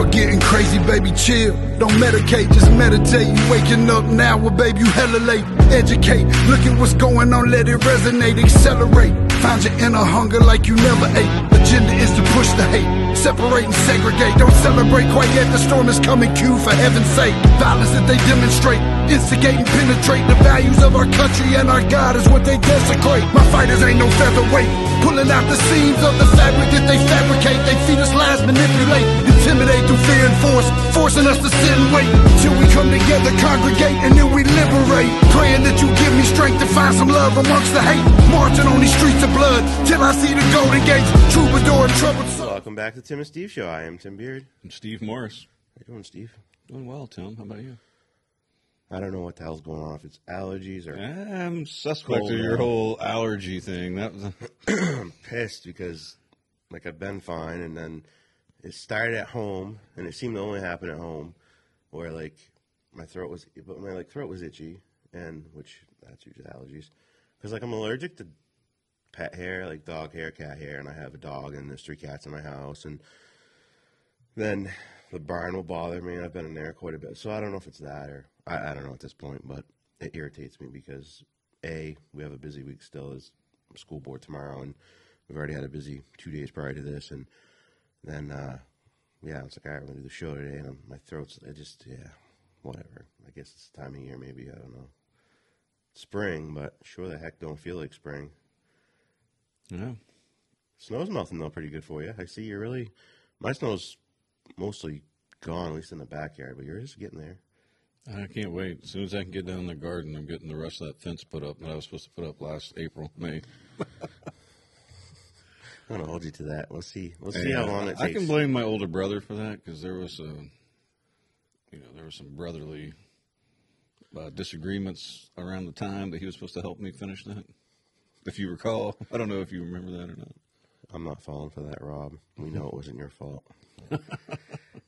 world getting crazy, baby, chill. Don't medicate, just meditate. You waking up now, well, baby, you hella late. Educate, look at what's going on, let it resonate, accelerate. Find your inner hunger like you never ate. Agenda is to push the hate, separate and segregate. Don't celebrate quite yet, the storm is coming, cue for heaven's sake. Violence that they demonstrate, instigate and penetrate. The values of our country and our God is what they desecrate. My fighters ain't no featherweight, pulling out the seams of the fabric that they fabricate. They feed us lies, manipulate, intimidate through fear and force, forcing us to sit and wait till we come together, congregate, and then we liberate. Praying that you give me strength to find some love amongst the hate. Marching on these streets of blood till I see the golden gates. Troubadour and troubled soul. Welcome back to Tim and Steve Show. I am Tim Beard. I'm Steve Morris. How you doing, Steve? Doing well, Tim. How about you? I don't know what the hell's going on, if it's allergies or... I'm suspect of your whole allergy thing. That was I'm pissed because, like, I've been fine, and then it started at home, and it seemed to only happen at home, where, like, my throat was itchy, and which, that's usually allergies. Because, like, I'm allergic to pet hair, like dog hair, cat hair, and I have a dog, and there's 3 cats in my house, and then the barn will bother me, and I've been in there quite a bit. So I don't know if it's that, or I don't know at this point, but it irritates me because, A, we have a busy week still as school board tomorrow, and we've already had a busy 2 days prior to this, and then, yeah, it's like, all right, we're going to do the show today, and my throat's, whatever. I guess it's the time of year, maybe, I don't know. Spring, but sure the heck don't feel like spring. yeah. Snow's melting, though, pretty good for you. I see you're really, my snow's mostly gone, at least in the backyard, but yours is getting there. I can't wait. As soon as I can get down in the garden, I'm getting the rest of that fence put up that I was supposed to put up last April, May. I'm going to hold you to that. We'll see how long it takes. I can blame my older brother for that because there was there was some brotherly disagreements around the time that he was supposed to help me finish that. If you recall, I don't know if you remember that or not. I'm not falling for that, Rob. We know it wasn't your fault.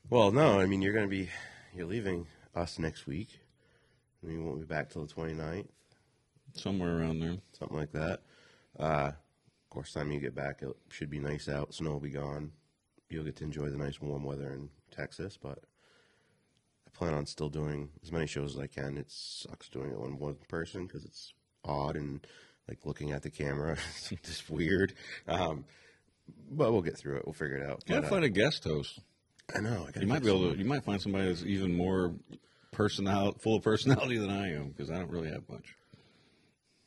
Well, no, I mean, you're leaving us next week. I mean, you won't be back till the 29th. Somewhere around there. Something like that. Of course, time you get back, it should be nice out. Snow will be gone. You'll get to enjoy the nice warm weather in Texas, but I plan on still doing as many shows as I can. It sucks doing it on one person because it's odd and, like, looking at the camera, it's just weird. But we'll get through it. We'll figure it out. You gotta find a guest host. I know. You might be able to. You might find somebody that's even more full of personality than I am, because I don't really have much.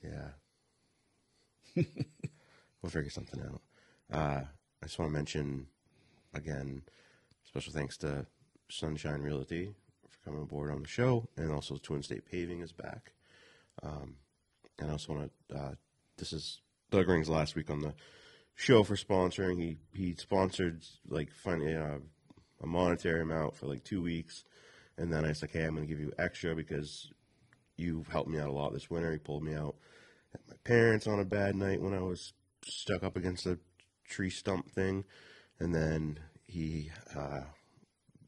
Yeah. We'll figure something out. I just want to mention again, special thanks to Sunshine Realty for coming aboard on the show, and also Twin State Paving is back. And I also want to. This is Doug Ring's last week on the show for sponsoring. He sponsored, like, finding a monetary amount for like 2 weeks, and then I was like, hey, I'm going to give you extra because you've helped me out a lot this winter. He pulled me out at my parents on a bad night when I was stuck up against a tree stump thing, and then he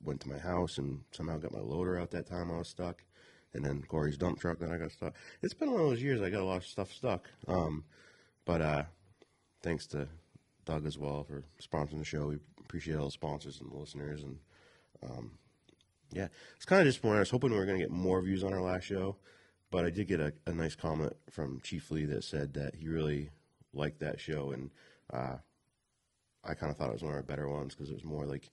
went to my house and somehow got my loader out that time I was stuck, and then Corey's dump truck that I got stuck. It's been one of those years I got a lot of stuff stuck, but thanks to Doug as well for sponsoring the show. We appreciate all the sponsors and the listeners, and yeah, it's kind of disappointing. I was hoping we were going to get more views on our last show, but I did get a nice comment from Chief Lee that said that he really liked that show, and I kind of thought it was one of our better ones because it was more like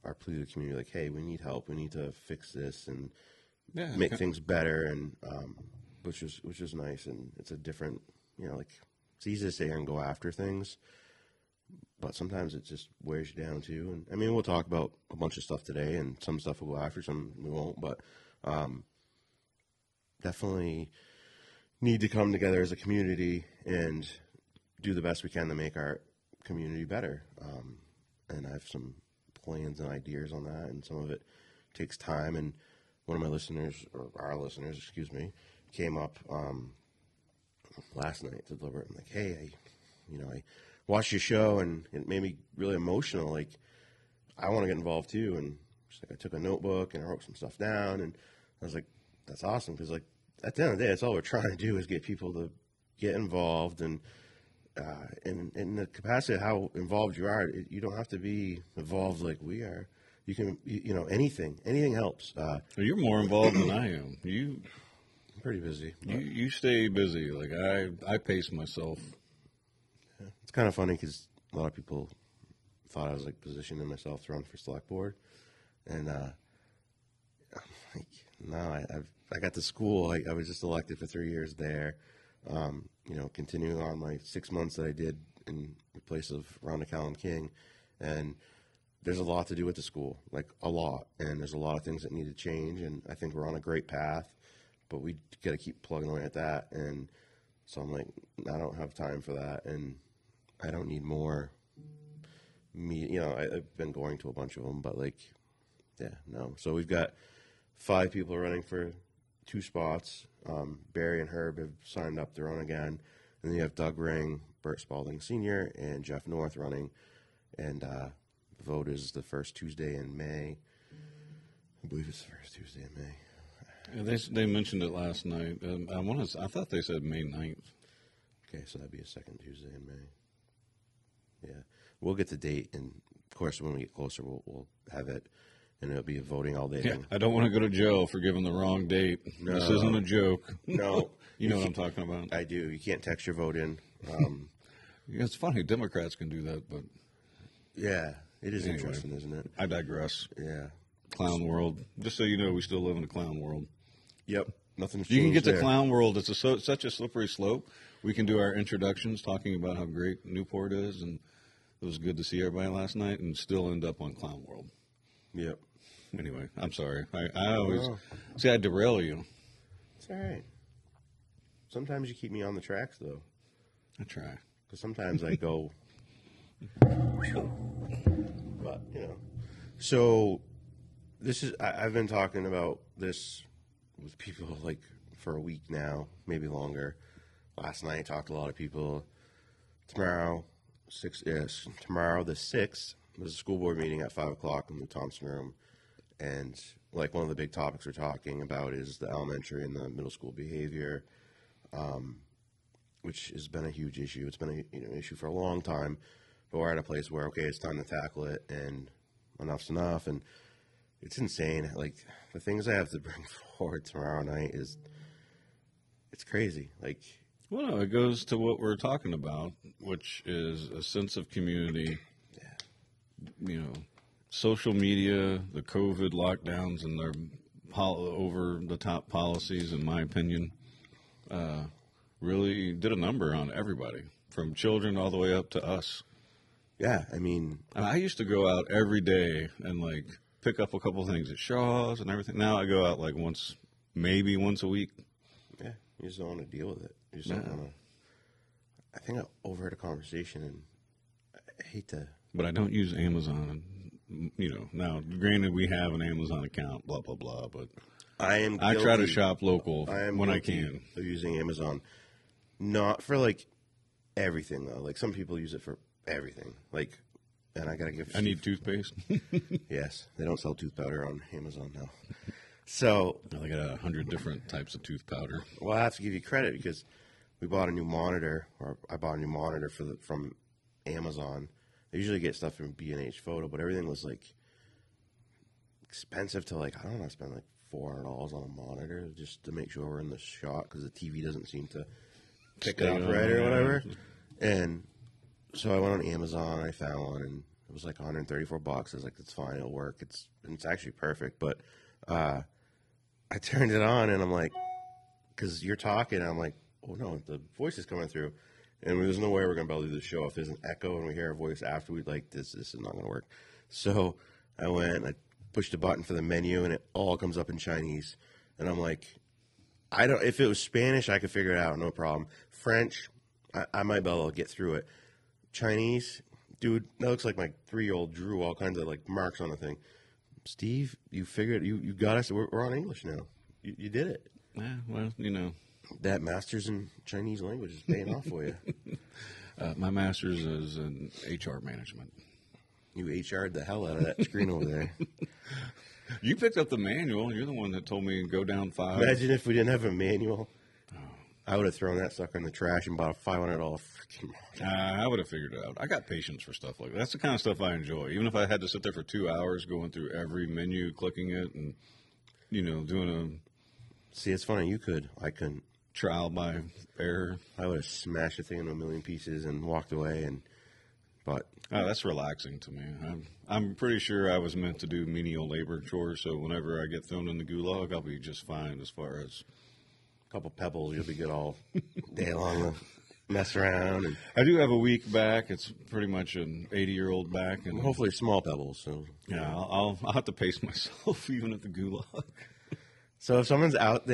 our plea to the community, like, hey, we need help, we need to fix this and make things better, and which was nice, and it's a different, like, it's easy to sit here and go after things, but sometimes it just wears you down too. And I mean, we'll talk about a bunch of stuff today, and some stuff we'll go after, some we won't, but definitely need to come together as a community and do the best we can to make our community better. And I have some plans and ideas on that, and some of it takes time. And one of my listeners, or our listeners, excuse me, came up last night to deliver it. I'm like, hey, I watched your show, and it made me really emotional. Like, I want to get involved too. And she's like, I took a notebook and I wrote some stuff down, and I was like, that's awesome, because, like, at the end of the day, that's all we're trying to do is get people to get involved, and in the capacity of how involved you are, you don't have to be involved like we are. You can, anything helps. Well, you're more involved than I am. I'm pretty busy. You stay busy. Like I pace myself. Yeah. It's kind of funny because a lot of people thought I was like positioning myself to run for select board, and I'm like, no, I got to school. I was just elected for 3 years there. Continuing on my 6 months that I did in the place of Rhonda Callum King, and there's a lot to do at the school, like a lot, and there's a lot of things that need to change, and I think we're on a great path, but we got to keep plugging away at that, and so I'm like, I don't have time for that, and I don't need more. I've been going to a bunch of them, but no. So we've got 5 people running for 2 spots. Barry and Herb have signed up to run again, and then you have Doug Ring, Bert Spalding Sr., and Jeff North running, and the vote is the first Tuesday in May. I believe it's the first Tuesday in May. Yeah, they mentioned it last night. I thought they said May 9th. Okay, so that'd be a second Tuesday in May. Yeah, we'll get the date, and of course, when we get closer, we'll have it, and it'll be voting all day. Yeah, I don't want to go to jail for giving the wrong date. No, this isn't a joke. No, you know what I'm talking about. I do. You can't text your vote in. It's funny. Democrats can do that, but yeah, it is interesting, isn't it? I digress. Yeah, clown world. Just so you know, we still live in a clown world. Yep, nothing's changed. You can get there. to clown world. It's such a slippery slope. We can do our introductions talking about how great Newport is, and it was good to see everybody last night, and still end up on clown world. Yep. Anyway, I'm sorry. I always see I derail you. It's all right. Sometimes you keep me on the tracks, though. I try. Because sometimes I go, but So I've been talking about this with people like for a week now, maybe longer. Last night I talked to a lot of people. Tomorrow the 6th, there's a school board meeting at 5 o'clock in the Thompson room. And like one of the big topics we're talking about is the elementary and the middle school behavior, which has been a huge issue. It's been an issue for a long time, but we're at a place where, okay, it's time to tackle it, and enough's enough. And it's insane. Like, the things I have to bring forward tomorrow night it's crazy. Like, well, no, it goes to what we're talking about, which is a sense of community. Yeah. Social media, the COVID lockdowns, and their over-the-top policies, in my opinion, really did a number on everybody, from children all the way up to us. Yeah, I mean, I used to go out every day and pick up a couple things at Shaw's and everything. Now I go out maybe once a week. Yeah, you just don't want to deal with it. You just don't want to. I think I overheard a conversation, and I hate to. But I don't use Amazon. Now, granted, we have an Amazon account, blah, blah, blah, but I try to shop local when I can. Of using Amazon. Not for, everything, though. Some people use it for everything. And I got to give... I need toothpaste. Yes. They don't sell tooth powder on Amazon now. So... They got 100 different types of tooth powder. Well, I have to give you credit because we bought a new monitor, or I bought a new monitor from Amazon. I usually get stuff from B&H Photo, but everything was expensive to I don't know, spend $400 on a monitor just to make sure we're in the shot because the TV doesn't seem to pick it up right or whatever. And so I went on Amazon, I found one, and it was $134. I was like, it's fine, it'll work. It's actually perfect. But I turned it on, and I'm like, because you're talking, and I'm like, oh no, the voice is coming through. And there's no way we're going to be able to do the show if there's an echo and we hear a voice after we this is not going to work. So I went, I pushed a button for the menu, and it all comes up in Chinese. And I'm like, if it was Spanish, I could figure it out, no problem. French, I might be able to get through it. Chinese, dude, that looks like my 3-year-old drew all kinds of marks on the thing. Steve, you figured, you got us, we're on English now. You did it. Yeah, well, That master's in Chinese language is paying off for you. My master's is in HR management. You HR'd the hell out of that screen over there. You picked up the manual. You're the one that told me to go down 5. Imagine if we didn't have a manual. Oh, I would have thrown that sucker in the trash and bought a $500 freaking. I would have figured it out. I got patience for stuff like that. That's the kind of stuff I enjoy. Even if I had to sit there for 2 hours going through every menu, clicking it, and doing a. See, it's funny. You could. I couldn't. Trial by error. I would have smashed the thing into a million pieces and walked away. But that's relaxing to me. I'm pretty sure I was meant to do menial labor chores, so whenever I get thrown in the gulag, I'll be just fine as far as a couple pebbles, you'll be good all day long to mess around. And I do have a weak back. It's pretty much an 80-year-old back, and hopefully small pebbles. So yeah, I'll have to pace myself even at the gulag. So if someone's out,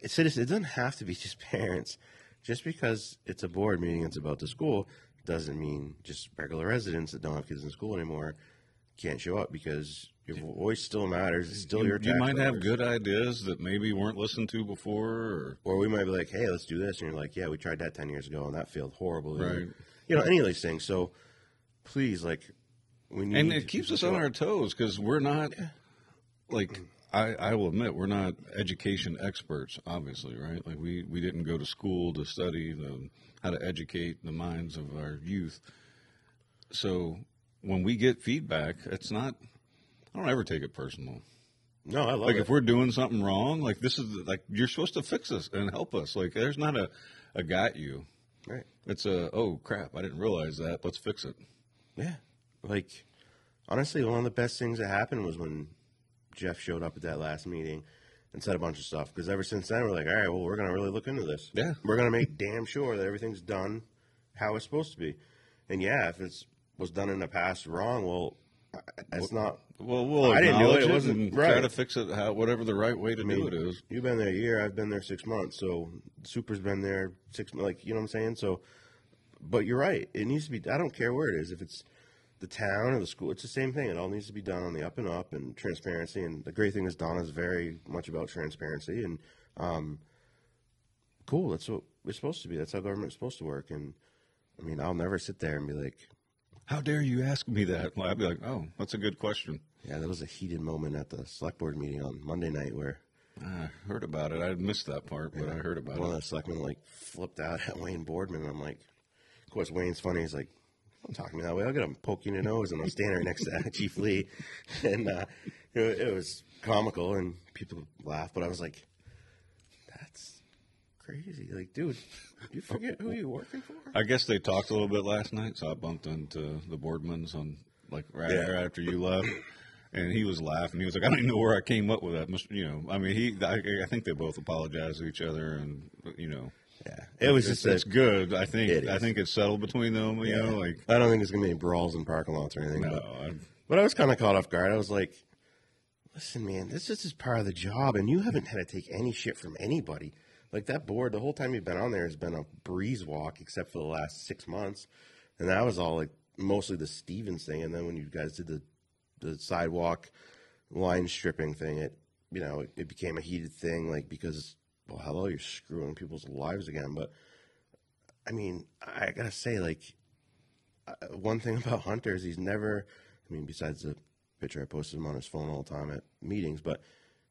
citizens, it doesn't have to be just parents. Just because it's a board meeting, it's about the school, doesn't mean just regular residents that don't have kids in school anymore can't show up, because your voice still matters. It's still your tax You might dollars. have good ideas that maybe weren't listened to before. Or we might be like, hey, let's do this. And you're like, yeah, we tried that 10 years ago, and that failed horribly. Right. Any of these things. So please, we need And it keeps us on our toes, because we're not, I will admit, we're not education experts, obviously, right? Like, we didn't go to school to study how to educate the minds of our youth. So when we get feedback, it's not, I don't ever take it personal. No, I love Like, it. if we're doing something wrong, this is, you're supposed to fix us and help us. Like, there's not a got you. Right. It's oh, crap, I didn't realize that. Let's fix it. Yeah. Honestly, one of the best things that happened was when Jeff showed up at that last meeting and said a bunch of stuff. Because ever since then, we're like, all right, well, we're going to really look into this. Yeah. We're going to make damn sure that everything's done how it's supposed to be. And yeah, if it was done in the past wrong, well, that's not. Well, we'll I didn't do it. acknowledge It wasn't and right. try to fix it whatever the right way to do it is. You've been there a year. I've been there 6 months. So Super's been there 6 months. You know what I'm saying? So, but you're right. It needs to be. I don't care where it is. If it's the town or the school, it's the same thing. It all needs to be done on the up and up and transparency. And the great thing is Donna's very much about transparency. And cool. That's what we're supposed to be. That's how government's supposed to work. And I mean, I'll never sit there and be like, how dare you ask me that? Well, I'd be like, oh, that's a good question. yeah, there was a heated moment at the select board meeting on Monday night where I heard about it. I missed that part, but I heard about one it. of the selectmen flipped out at Wayne Boardman. And I'm like, of course, Wayne's funny. He's like, don't talk to me that way. I'll get him poking in the nose. And I'm standing right next to Chief Lee. And it was comical and people laughed. But I was like, that's crazy. Like, dude, you forget who you're working for? I guess they talked a little bit last night, so I bumped into the Boardmans on right after you left. And he was laughing. He was like, I don't even know where I came up with that. I mean, I think they both apologized to each other, and Yeah, it was it's good. I think It is. I think it's settled between them. I don't think there's gonna be any brawls in parking lots or anything. But I was kind of caught off guard. I was like, listen, man, this is part of the job, and you haven't had to take any shit from anybody. Like, that board, the whole time you've been on there has been a breeze walk, except for the last 6 months, and that was all mostly the Stevens thing. And then when you guys did the sidewalk line stripping thing, it became a heated thing, because, well, hello, you're screwing people's lives again. But I mean, I gotta say, one thing about Hunter is he's never, besides the picture I posted him on his phone all the time at meetings, but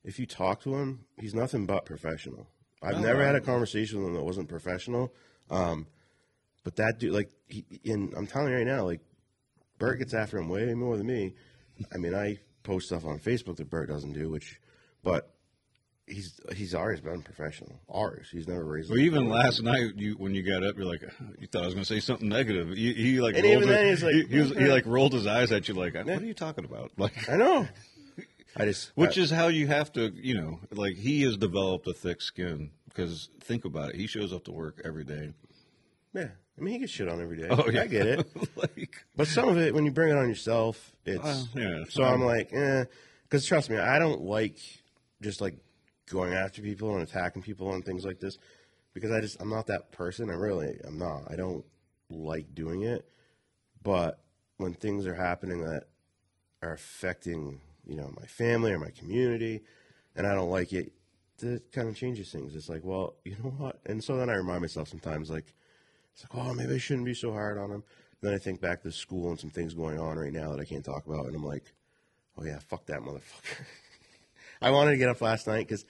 if you talk to him, he's nothing but professional. I've never had a conversation with him that wasn't professional. But that dude, I'm telling you right now, Bert gets after him way more than me. I mean, I post stuff on Facebook that Bert doesn't do, but he's always been professional. He's never raised. Well, even last night, when you got up, you're like, you thought I was going to say something negative. He rolled rolled his eyes at you like, what are you talking about? I know. Which is how you have to, he has developed a thick skin, because think about it. He shows up to work every day. Yeah. I mean, he gets shit on every day. Oh, yeah. I get it. But some of it, when you bring it on yourself, it's... So I'm like, because trust me, I don't like just going after people and attacking people and things like this, because I'm not that person. I'm not. I don't like doing it. But when things are happening that are affecting, my family or my community, and I don't like it, that kind of changes things. It's like, well, you know what? And so then I remind myself sometimes, oh, maybe I shouldn't be so hard on him. Then I think back to school and some things going on right now that I can't talk about, and I'm like, oh yeah, fuck that motherfucker. I wanted to get up last night because,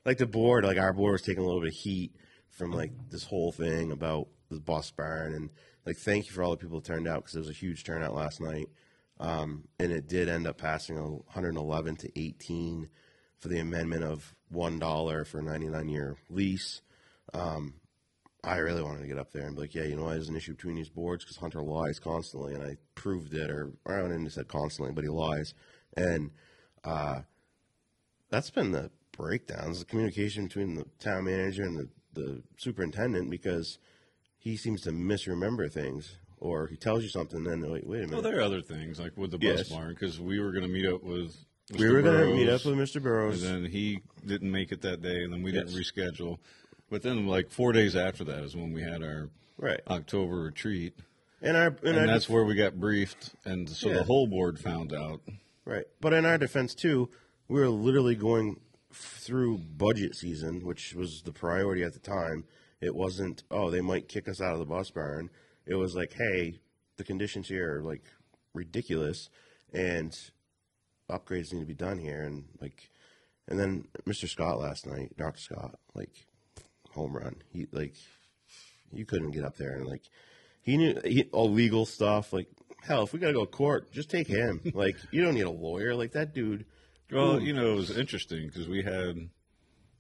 the board, our board was taking a little bit of heat from like this whole thing about the bus barn, and like thank you for all the people who turned out because there was a huge turnout last night, and it did end up passing 111 to 18 for the amendment of $1 for a 99-year lease. I really wanted to get up there and be like, yeah, you know what, there's an issue between these boards because Hunter lies constantly, and I proved it, or I didn't say constantly, but he lies, and that's been the breakdowns, the communication between the town manager and the superintendent, because he seems to misremember things, or he tells you something, then wait a minute. Well, there are other things, like with the bus barn, because we were going to meet up with Mr. We were going to Burroughs, meet up with Mr. Burroughs. and then he didn't make it that day, and then we didn't reschedule. But then, like 4 days after that is when we had our October retreat, and that's where we got briefed, and so the whole board found out. Right, but in our defense too, we were literally going through budget season, which was the priority at the time. It wasn't, oh, they might kick us out of the bus barn. It was like, hey, the conditions here are like ridiculous, and upgrades need to be done here. And like, and then Mr. Scott last night, Dr. Scott, like home run. He like, you couldn't get up there, and like, he knew all legal stuff. Like, hell, if we gotta go to court, just take him. Like, you don't need a lawyer. Like that dude. Well, you know, it was interesting because we had,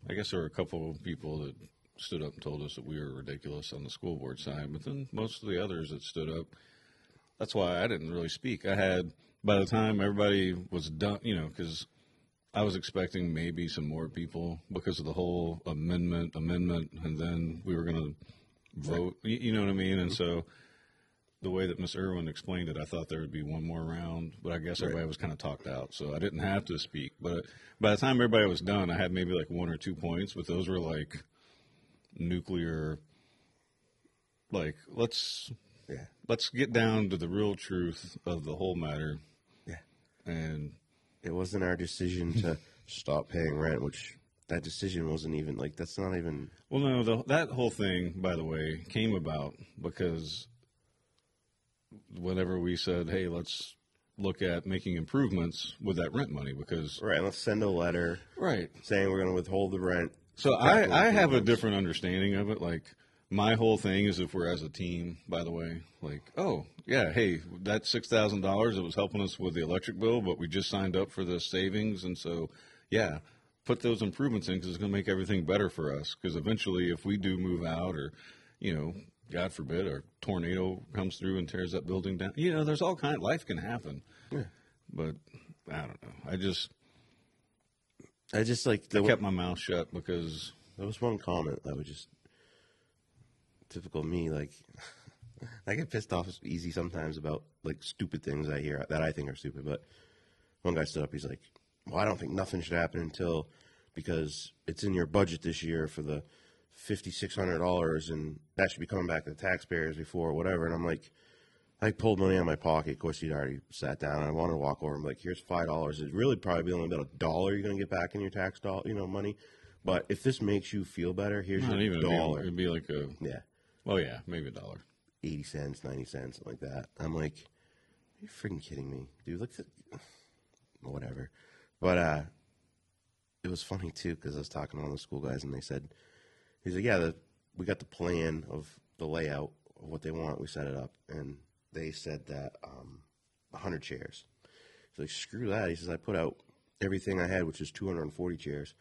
I guess there were a couple of people that stood up and told us that we were ridiculous on the school board side, but then most of the others that stood up, that's why I didn't really speak. I had, by the time everybody was done, you know, because I was expecting maybe some more people because of the whole amendment, and then we were going to vote, you know what I mean? And so the way that Ms. Irwin explained it, I thought there would be one more round, but I guess everybody was kind of talked out, so I didn't have to speak. But by the time everybody was done, I had maybe like 1 or 2 points, but those were like nuclear, like let's get down to the real truth of the whole matter. Yeah. And it wasn't our decision to stop paying rent, which that decision wasn't even, like, that's not even. Well, no, that whole thing, by the way, came about because whenever we said, hey, let's look at making improvements with that rent money, because let's send a letter saying we're going to withhold the rent. So I have a different understanding of it. Like, my whole thing is, if we're as a team, by the way, like, oh yeah, hey, that $6,000, it was helping us with the electric bill, but we just signed up for the savings, and so yeah, put those improvements in because it's going to make everything better for us, because eventually if we do move out, or, you know, God forbid, a tornado comes through and tears that building down. You know, there's all kind of, life can happen. Yeah. But I don't know. I just like I kept my mouth shut because there was one comment that was just typical me. Like, I get pissed off easy sometimes about like stupid things I hear that I think are stupid. But one guy stood up. He's like, "Well, I don't think nothing should happen until because it's in your budget this year for the $5,600, and that should be coming back to the taxpayers before whatever." And I'm like, I pulled money out of my pocket. Of course, he'd already sat down. And I wanted to walk over and be like, here's $5. It'd really probably be only about $1 you're going to get back in your tax money. But if this makes you feel better, here's your $1. It'd be like a well, yeah, maybe $1, 80 cents, 90 cents, something like that. I'm like, are you freaking kidding me, dude? Look at whatever. But it was funny too because I was talking to one of the school guys, and they said, he's like, yeah, we got the plan of the layout of what they want. We set it up, and they said that 100 chairs. So like, screw that. He says, I put out everything I had, which is 240 chairs.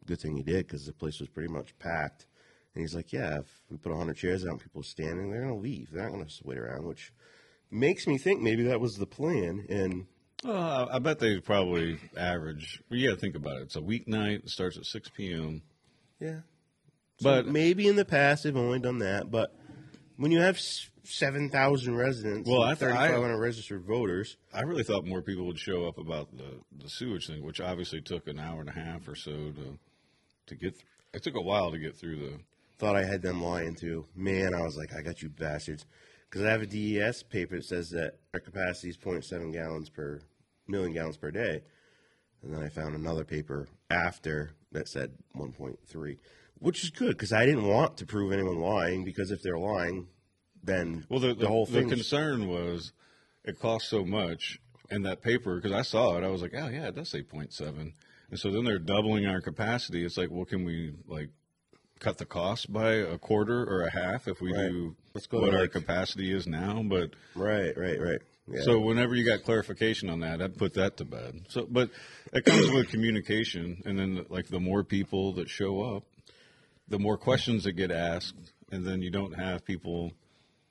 Good thing he did, because the place was pretty much packed. And he's like, yeah, if we put 100 chairs out and people are standing, they're going to leave. They're not going to wait around, which makes me think maybe that was the plan. And I bet they probably average. Well, you got to think about it. It's a weeknight. It starts at 6 p.m. Yeah. But so maybe in the past they've only done that. But when you have 7,000 residents, 3,500 registered voters, I really thought more people would show up about the sewage thing, which obviously took an hour and a half or so to get through. It took a while to get through the. Thought I had them lying too. Man, I was like, I got you bastards. Because I have a DES paper that says that our capacity is 0.7 gallons per million gallons per day. And then I found another paper after that said 1.3, which is good because I didn't want to prove anyone lying, because if they're lying, then the whole thing. The concern was it costs so much, and that paper, because I saw it, I was like, oh, yeah, it does say 0.7. And so then they're doubling our capacity. It's like, well, can we cut the cost by a quarter or a half if we do what our capacity is now. But right. Yeah. So whenever you got clarification on that, I'd put that to bed. So, but it comes with communication, and then like the more people that show up, the more questions that get asked, and then you don't have people.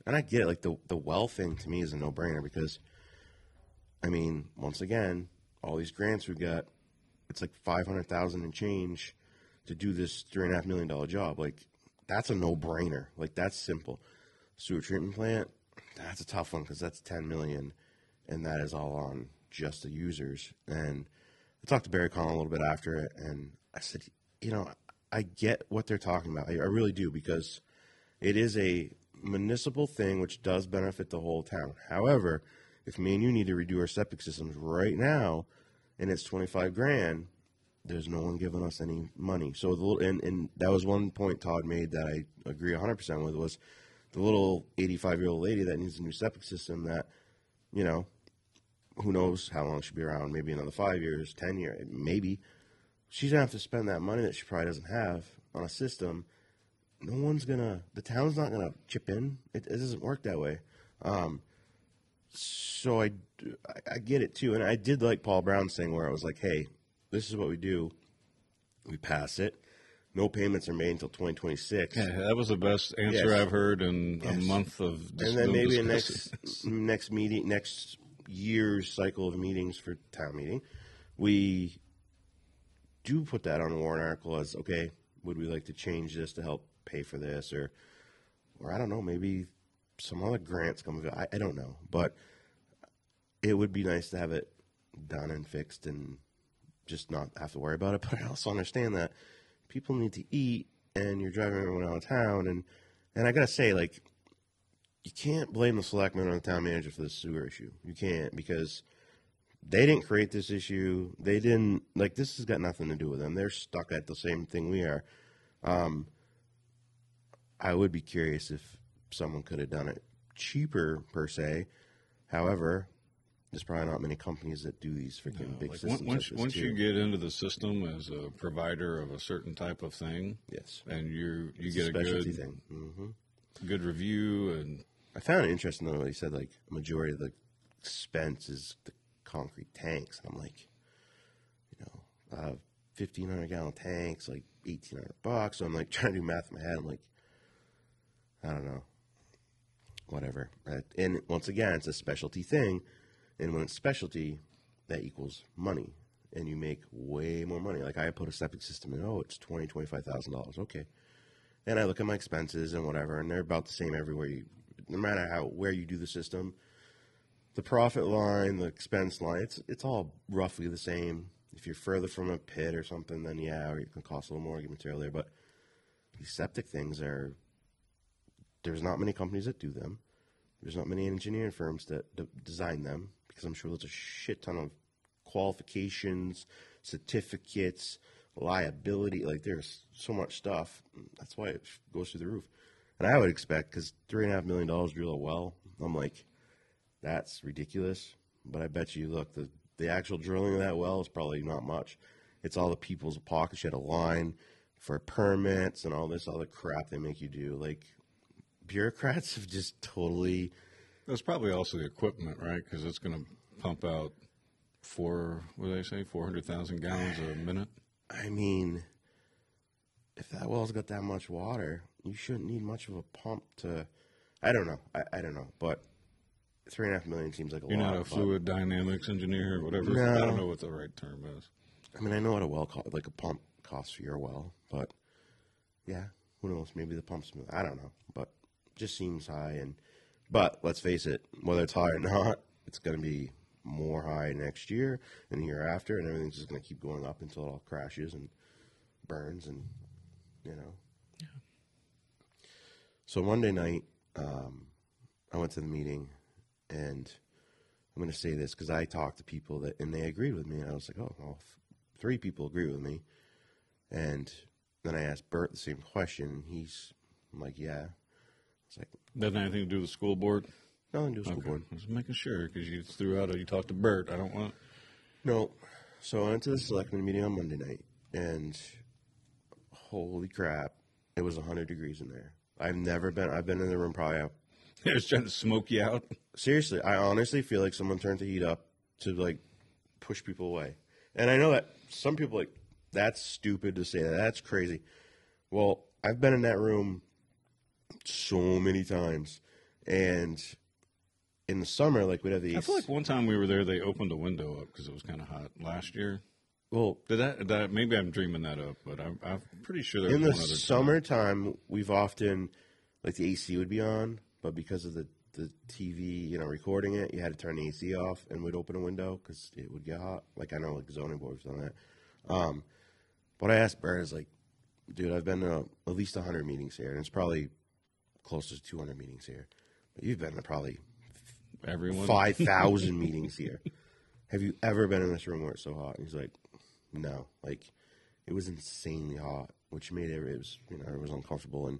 And I get it. Like the well thing to me is a no-brainer because, I mean, once again, all these grants we got, it's like $500,000 and change to do this $3.5 million job. Like that's a no-brainer. Like that's simple. Sewer treatment plant. That's a tough one because that's $10 million, and that is all on just the users. And I talked to Barry Collin a little bit after it, and I said, you know, I get what they're talking about. I really do because it is a municipal thing which does benefit the whole town. However, if me and you need to redo our septic systems right now, and it's $25,000, there's no one giving us any money. So and that was one point Todd made that I agree 100% with was. The little 85-year-old lady that needs a new septic system that, you know, who knows how long she'll be around, maybe another 5 years, 10 years, maybe. She's going to have to spend that money that she probably doesn't have on a system. The town's not going to chip in. It doesn't work that way. So I get it too. And I did like Paul Brown's thing where I was like, hey, this is what we do. We pass it. No payments are made until 2026. Yeah, that was the best answer I've heard in a month of. And then maybe a next year's cycle of meetings for town meeting, we do put that on the warrant article as okay. Would we like to change this to help pay for this, or I don't know, maybe some other grants come. I don't know, but it would be nice to have it done and fixed and just not have to worry about it. But I also understand that. People need to eat, and you're driving everyone out of town, and I gotta say, like, you can't blame the selectmen or the town manager for the sewer issue. You can't because they didn't create this issue. They didn't this has got nothing to do with them. They're stuck at the same thing we are. I would be curious if someone could have done it cheaper per se. However, there's probably not many companies that do these freaking big systems. Once you get into the system as a provider of a certain type of thing, yes, and you get a good thing. Mm-hmm. Good review, and I found it interesting though. He said like a majority of the expense is the concrete tanks, and I'm like, 1,500-gallon tanks, like $1,800. So I'm like trying to do math in my head. I'm like, I don't know, whatever. And once again, it's a specialty thing. And when it's specialty, that equals money, and you make way more money. Like I put a septic system in, it's $25,000. Okay, and I look at my expenses and whatever, and they're about the same everywhere. No matter where you do the system, the profit line, the expense line, it's all roughly the same. If you're further from a pit or something, then or it can cost a little more to get material there. But these septic things there's not many companies that do them. There's not many engineering firms that design them. Because I'm sure there's a shit ton of qualifications, certificates, liability. Like there's so much stuff. That's why it goes through the roof. And I would expect, because $3.5 million drill a well, I'm like, that's ridiculous. But I bet you, look, the actual drilling of that well is probably not much. It's all the people's pockets. You had a line for permits and all this other crap they make you do. Like bureaucrats have just totally. That's probably also the equipment, right? Because it's going to pump out 400,000 gallons a minute? I mean, if that well's got that much water, you shouldn't need much of a pump to. I don't know. I don't know. But $3.5 million seems like a lot. You're not a fluid dynamics engineer or whatever. No. I don't know what the right term is. I mean, I know what a well like a pump costs for your well, but yeah, who knows? Maybe the pump's. I don't know, but it just seems high. But let's face it, whether it's high or not, it's going to be more high next year and the year after, and everything's just going to keep going up until it all crashes and burns, and Yeah. So Monday night, I went to the meeting, and I'm going to say this because I talked to people and they agreed with me, and I was like, oh, well, 3 people agree with me, and then I asked Bert the same question, and I'm like, yeah. It's like, doesn't have anything to do with the school board? Nothing to do with school board. I was making sure because you threw out you talked to Bert. I don't want. No. So I went to the selectmen meeting on Monday night, and holy crap. it was 100 degrees in there. I've been in the room probably. They're just trying to smoke you out. Seriously, I honestly feel like someone turned the heat up to like push people away. And I know that some people like, that's stupid to say that. That's crazy. Well, I've been in that room so many times. And in the summer, like we'd have these. I feel like one time we were there, they opened a window up because it was kind of hot last year. Well, did that maybe I'm dreaming that up, but I'm pretty sure there was in the one other summertime, we've often, like the AC would be on, but because of the TV, recording it, you had to turn the AC off, and we'd open a window because it would get hot. Like I know, like zoning board's done that. But I asked Bert, is like, dude, I've been to at least 100 meetings here, and it's probably close to 200 meetings here. But you've been to probably everyone 5,000 meetings here. Have you ever been in this room where it's so hot? And he's like, no. Like, it was insanely hot, which made it was uncomfortable. And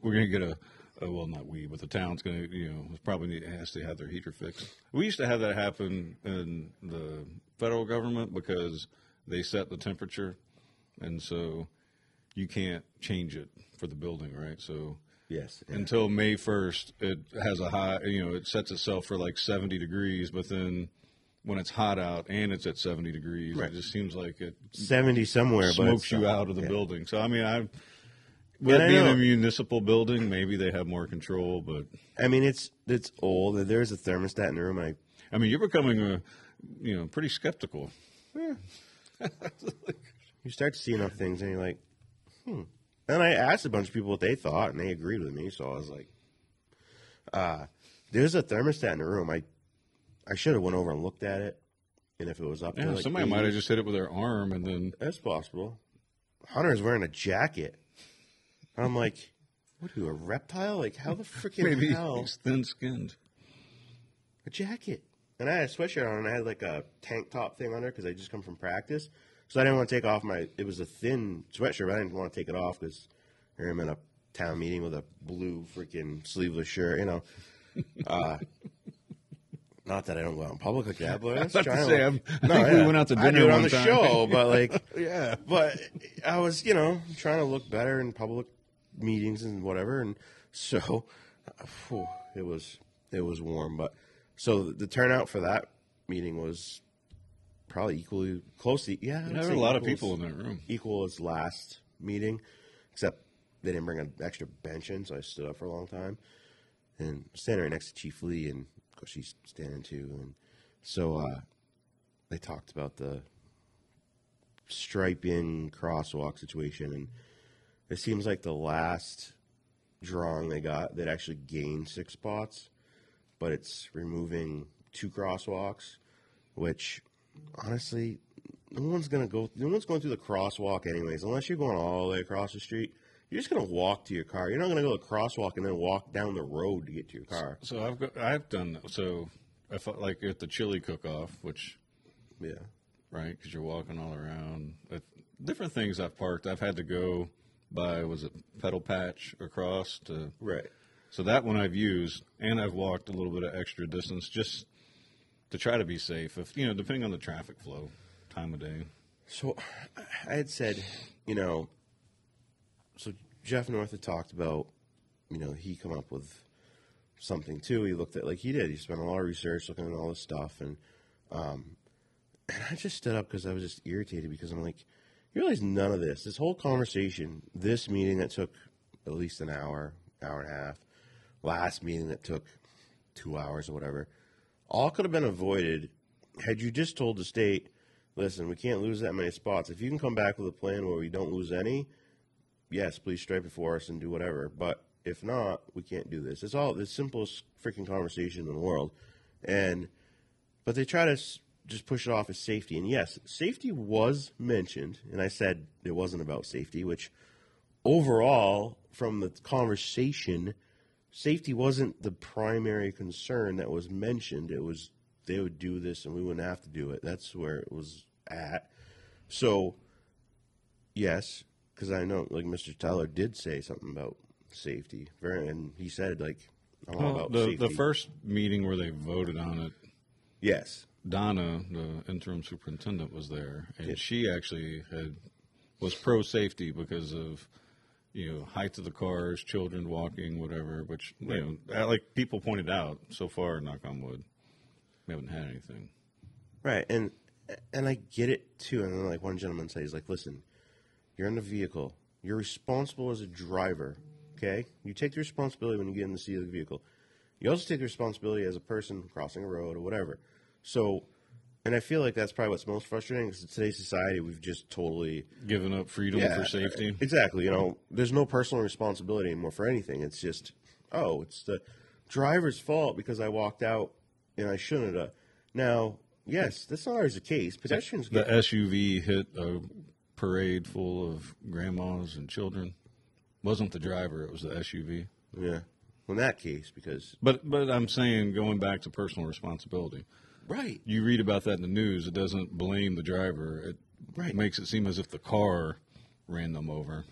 we're gonna get well, not we, but the town's gonna probably has to have their heater fixed. We used to have that happen in the federal government because they set the temperature, and so you can't change it for the building, right? So yes, yeah. Until May 1st, it has a high, it sets itself for like 70 degrees, but then when it's hot out and it's at 70 degrees, right. It just seems like it 70 somewhere, smokes but you out of the building. So, I mean, with it being a municipal building, maybe they have more control, but I mean, it's old. There's a thermostat in the room. I mean, you're becoming pretty skeptical. Yeah. You start to see enough things, and you're like, And I asked a bunch of people what they thought, and they agreed with me. So I was like, there's a thermostat in the room. I should have went over and looked at it, and if it was up there, like somebody might have just hit it with their arm, and then that's possible. Hunter's wearing a jacket. I'm like, what are you, a reptile? Like, how the freaking hell? He's thin-skinned. A jacket. And I had a sweatshirt on, and I had like a tank top thing under because I just come from practice. So I didn't want to take off it was a thin sweatshirt, but I didn't want to take it off because here I'm in a town meeting with a blue freaking sleeveless shirt, Not that I don't go out in public like that, but I was trying to we went out to dinner I do it on the time. show, but like, yeah. But I was, trying to look better in public meetings and whatever, and so it was warm. But so the turnout for that meeting was probably equally close to there were a lot of people in that room. Equal as last meeting, except they didn't bring an extra bench in, so I stood up for a long time. And standing right next to Chief Lee, and of course she's standing too. And so they talked about the striping crosswalk situation, and it seems like the last drawing they got, they'd actually gained 6 spots, but it's removing 2 crosswalks, which honestly, no one's going through the crosswalk anyways, unless you're going all the way across the street. You're just going to walk to your car. You're not going to go to the crosswalk and then walk down the road to get to your car. So I've done that. So I felt like at the chili cook-off, which, yeah, right, because you're walking all around. Different things I've parked. I've had to go by, was it Pedal Patch across to right. So that one I've used, and I've walked a little bit of extra distance just to try to be safe. If depending on the traffic flow, time of day. So I had said, so Jeff North had talked about, he come up with something too. He looked at, like he did. He spent a lot of research looking at all this stuff, and I just stood up because I was just irritated because I'm like, you realize none of this whole conversation, this meeting that took at least an hour and a half, last meeting that took 2 hours or whatever, all could have been avoided had you just told the state, listen, we can't lose that many spots. If you can come back with a plan where we don't lose any, yes, please stripe it for us and do whatever. But if not, we can't do this. It's all the simplest freaking conversation in the world. But they try to just push it off as safety. And yes, safety was mentioned. And I said it wasn't about safety, which overall, from the conversation, safety wasn't the primary concern that was mentioned. It was they would do this and we wouldn't have to do it. That's where it was at. So, yes, because I know, like, Mr. Teller did say something about safety. And he said, like, I'm all about safety. The first meeting where they voted on it, yes, Donna, the interim superintendent, was there, and she actually had was pro safety because of, height of the cars, children walking, whatever, which, like people pointed out, so far, knock on wood, we haven't had anything. Right, and I get it, too. And then, like, one gentleman says, like, listen, you're in the vehicle. You're responsible as a driver, okay? You take the responsibility when you get in the seat of the vehicle. You also take the responsibility as a person crossing a road or whatever. So, and I feel like that's probably what's most frustrating, because in today's society, we've just totally given up freedom for safety. Exactly. There's no personal responsibility anymore for anything. It's just, it's the driver's fault because I walked out and I shouldn't have. Now, yes, that's not always the case. Pedestrians the SUV hit a parade full of grandmas and children. Wasn't the driver, it was the SUV. Yeah. In that case, because... But I'm saying, going back to personal responsibility. Right. You read about that in the news. It doesn't blame the driver. It makes it seem as if the car ran them over.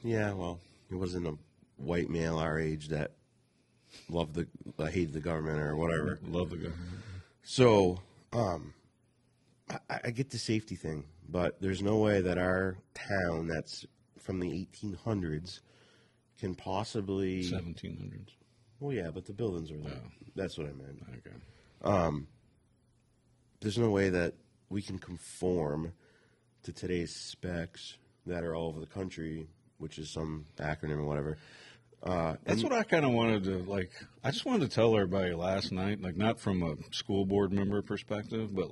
Yeah, well, it wasn't a white male our age that hated the government or whatever. Love the government. So, I get the safety thing, but there's no way that our town that's from the 1800s can possibly... 1700s. Well, yeah, but the buildings are there. Oh. That's what I meant. Okay. There's no way that we can conform to today's specs that are all over the country, which is some acronym or whatever. That's what I kind of wanted to, I just wanted to tell everybody last night, not from a school board member perspective, but,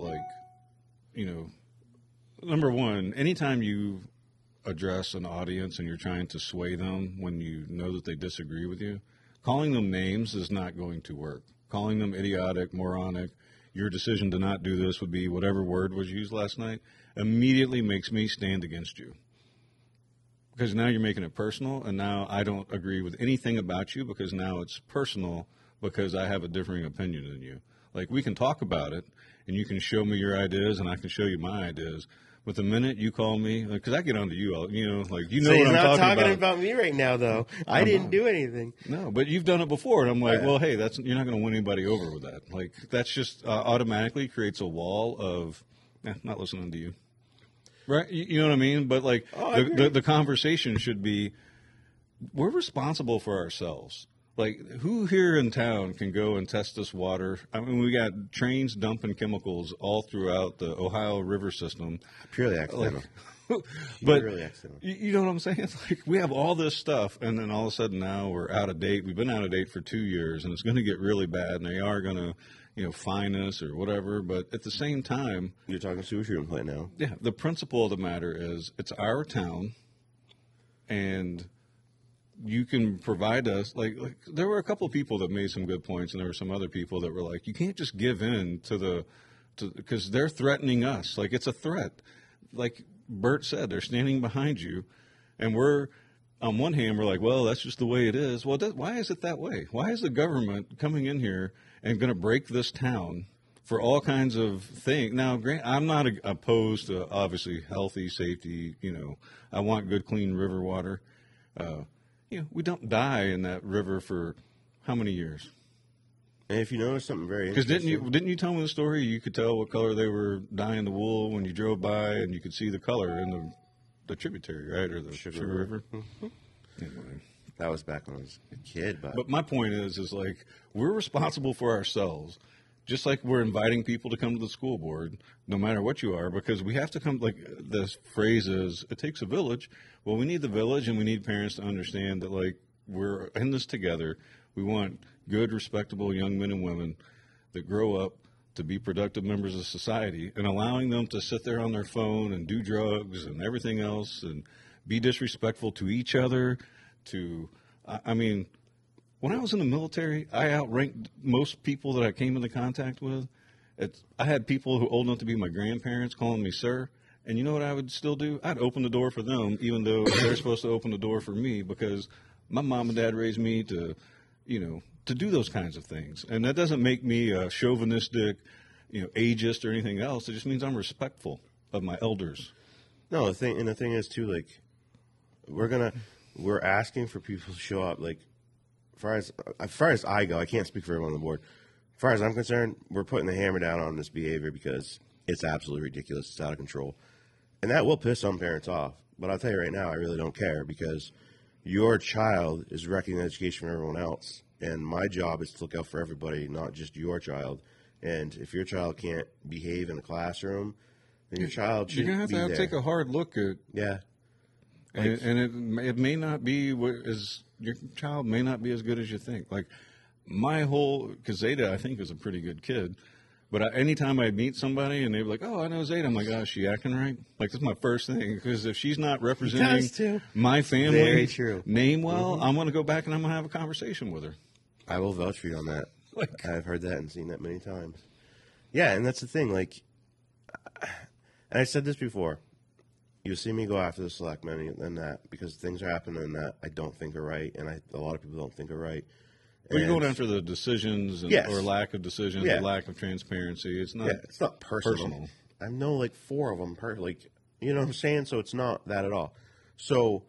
number one, anytime you address an audience and you're trying to sway them when you know that they disagree with you, calling them names is not going to work. Calling them idiotic, moronic, your decision to not do this would be whatever word was used last night, immediately makes me stand against you. Because now you're making it personal, and now I don't agree with anything about you because now it's personal because I have a differing opinion than you. We can talk about it, and you can show me your ideas, and I can show you my ideas. But the minute you call me, because I get onto you, so what I'm talking about. Talking about me right now, though. I didn't do anything. No, but you've done it before, and I'm like, well, hey, you're not going to win anybody over with that. That's just automatically creates a wall of not listening to you. Right? You know what I mean? But the conversation should be, we're responsible for ourselves. Who here in town can go and test this water? I mean, we got trains dumping chemicals all throughout the Ohio River system. Purely accidental. But purely accidental. You know what I'm saying? We have all this stuff, and then all of a sudden now we're out of date. We've been out of date for 2 years, and it's going to get really bad, and they are going to fine us or whatever. But at the same time, you're talking sewage treatment plant now. Yeah, the principle of the matter is it's our town, and you can provide us there were a couple of people that made some good points, and there were some other people that were like, you can't just give in to because they're threatening us. It's a threat. Like Bert said, they're standing behind you, and we're on one hand we're like, well, that's just the way it is. Well, why is it that way? Why is the government coming in here and going to break this town for all kinds of things? Now, I'm not opposed to, obviously, healthy, safety. I want good, clean river water. We don't die in that river for how many years? And if you notice something very interesting. Because didn't you tell me the story? You could tell what color they were dyeing the wool when you drove by, and you could see the color in the tributary, right? Or the Sugar River. Mm-hmm. Anyway. That was back when I was a kid. But my point is we're responsible for ourselves. Just like we're inviting people to come to the school board, no matter what you are, because we have to come, this phrase is, it takes a village. Well, we need the village, and we need parents to understand that, we're in this together. We want good, respectable young men and women that grow up to be productive members of society, and allowing them to sit there on their phone and do drugs and everything else and be disrespectful to each other. When I was in the military, I outranked most people that I came into contact with. I had people who were old enough to be my grandparents calling me sir. And you know what I would still do? I'd open the door for them, even though they're supposed to open the door for me, because my mom and dad raised me to do those kinds of things. And that doesn't make me a chauvinistic, ageist or anything else. It just means I'm respectful of my elders. No, the thing is too, we're asking for people to show up, as far as I go, I can't speak for everyone on the board. As far as I'm concerned, we're putting the hammer down on this behavior because it's absolutely ridiculous. It's out of control. And that will piss some parents off. But I'll tell you right now, I really don't care because your child is wrecking education for everyone else. And my job is to look out for everybody, not just your child. And if your child can't behave in a classroom, then your child should You're going to have to take a hard look at. Yeah. And it may not be your child may not be as good as you think. Like because Zeta, I think, is a pretty good kid. But anytime I meet somebody and they're like, "Oh, I know Zeta," I'm like, "Oh, is she acting right?" Like, that's my first thing, because if she's not representing my family name well, I'm going to go back and I'm going to have a conversation with her. I will vouch for you on that. I've heard that and seen that many times. Yeah, and that's the thing. Like, and I said this before. You see me go after the selectmen and that because things are happening that I don't think are right, and a lot of people don't think are right. Well, you're going after the decisions or lack of decisions, or lack of transparency. It's not. Yeah, it's not personal. I know like 4 of them. You know what I'm saying? So it's not that at all. So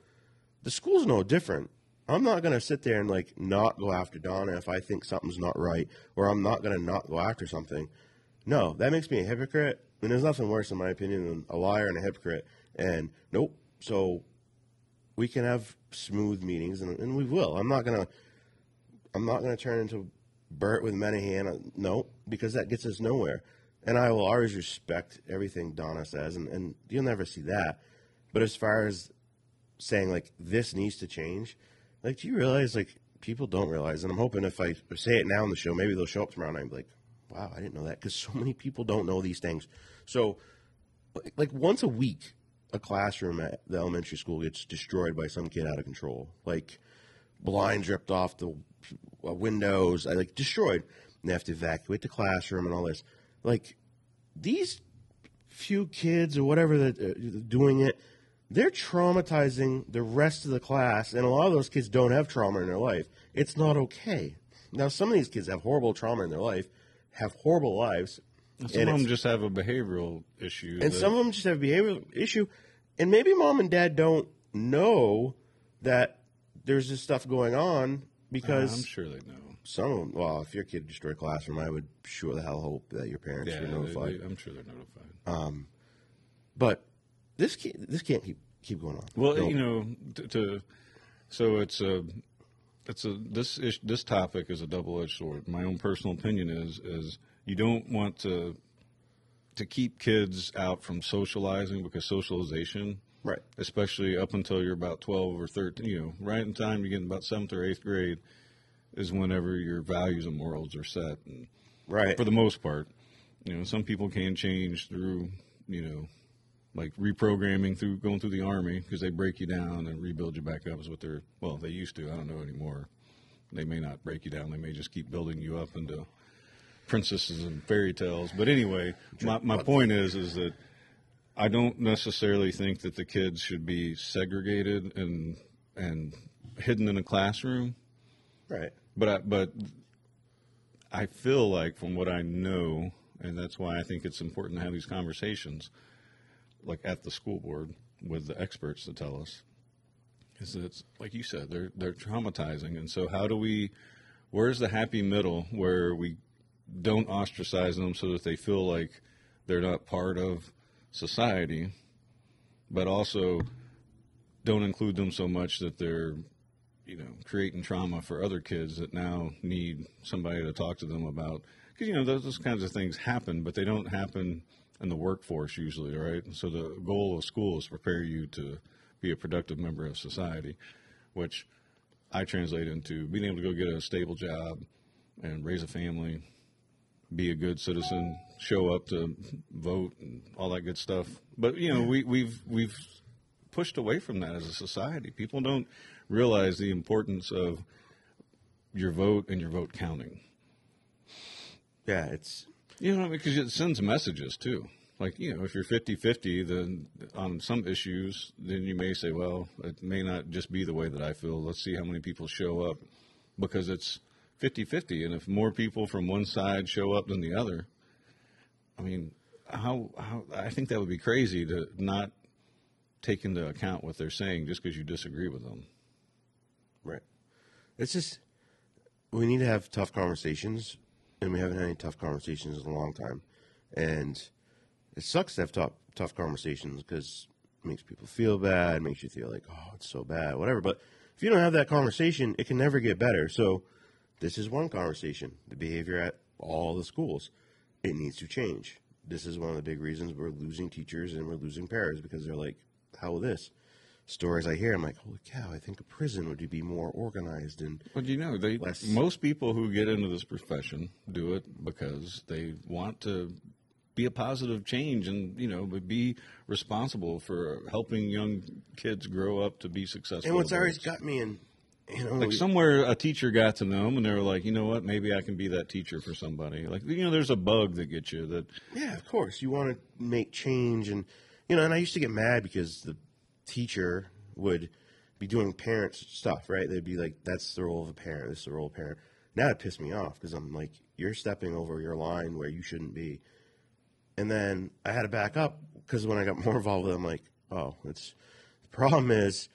the school's no different. I'm not going to sit there and like not go after Donna if I think something's not right, or I'm not going to not go after something. No, that makes me a hypocrite. And there's nothing worse, in my opinion, than a liar and a hypocrite. And nope. So we can have smooth meetings, and we will. I'm not gonna turn into Bert with Menahan. No, because that gets us nowhere. And I will always respect everything Donna says, and you'll never see that. But as far as saying like this needs to change, like, do you realize like people don't realize? And I'm hoping if I say it now on the show, maybe they'll show up tomorrow and I'm like, wow, I didn't know that, because so many people don't know these things. So like once a week, a classroom at the elementary school gets destroyed by some kid out of control. Like blinds ripped off the windows, like destroyed. And they have to evacuate the classroom and all this. Like these few kids or whatever that are doing it, they're traumatizing the rest of the class. And a lot of those kids don't have trauma in their life. It's not okay. Now, some of these kids have horrible trauma in their life, have horrible lives. Some of them just have a behavioral issue. And some of them just have a behavioral issue. And maybe mom and dad don't know that there's this stuff going on because... I'm sure they know. Some of them, well, if your kid destroyed a classroom, I would sure the hell hope that your parents were notified. I'm sure they're notified. But this can't keep going on. Well, you know, so this topic is a double-edged sword. My own personal opinion is you don't want to keep kids out from socializing, because socialization, right, especially up until you're about 12 or 13, you know, right in time you get in about 7th or 8th grade, is whenever your values and morals are set. And right. For the most part, you know, some people can change through, you know, like reprogramming through going through the Army, because they break you down and rebuild you back up is what they used to. I don't know anymore. They may not break you down. They may just keep building you up into princesses and fairy tales. But anyway, my point is that I don't necessarily think that the kids should be segregated and hidden in a classroom. Right. But I feel like, from what I know, and that's why I think it's important to have these conversations, like at the school board with the experts to tell us, is that it's, like you said, they're traumatizing. And so where's the happy middle where we don't ostracize them so that they feel like they're not part of society, but also don't include them so much that they're, you know, creating trauma for other kids that now need somebody to talk to them about. Because, you know, those kinds of things happen, but they don't happen in the workforce usually, right? So the goal of school is to prepare you to be a productive member of society, which I translate into being able to go get a stable job and raise a family, be a good citizen, show up to vote and all that good stuff. But, you know, we've pushed away from that as a society. People don't realize the importance of your vote and your vote counting. Yeah, it's... You know, because it sends messages, too. Like, you know, if you're 50-50, then on some issues, then you may say, well, it may not just be the way that I feel. Let's see how many people show up, because it's 50-50. And if more people from one side show up than the other, I mean, how I think that would be crazy to not take into account what they're saying just because you disagree with them. Right. It's just, we need to have tough conversations, and we haven't had any tough conversations in a long time. And it sucks to have tough conversations, because makes people feel bad, makes you feel like, oh, it's so bad, whatever. But if you don't have that conversation, it can never get better. So this is one conversation, the behavior at all the schools. It needs to change. This is one of the big reasons we're losing teachers and we're losing parents, because they're like, how will this? Stories I hear, I'm like, holy cow, I think a prison would be more organized and But you know, most people who get into this profession do it because they want to be a positive change and, you know, be responsible for helping young kids grow up to be successful. And what's always got me in, you know, like somewhere a teacher got to know them and they were like, you know what, maybe I can be that teacher for somebody. Like, you know, there's a bug that gets you that. Yeah, of course. You want to make change. And, you know, and I used to get mad because the teacher would be doing parent stuff, right? They'd be like, that's the role of a parent. This is the role of a parent. Now it pissed me off because I'm like, you're stepping over your line where you shouldn't be. And then I had to back up because when I got more involved with it, I'm like, oh, the problem is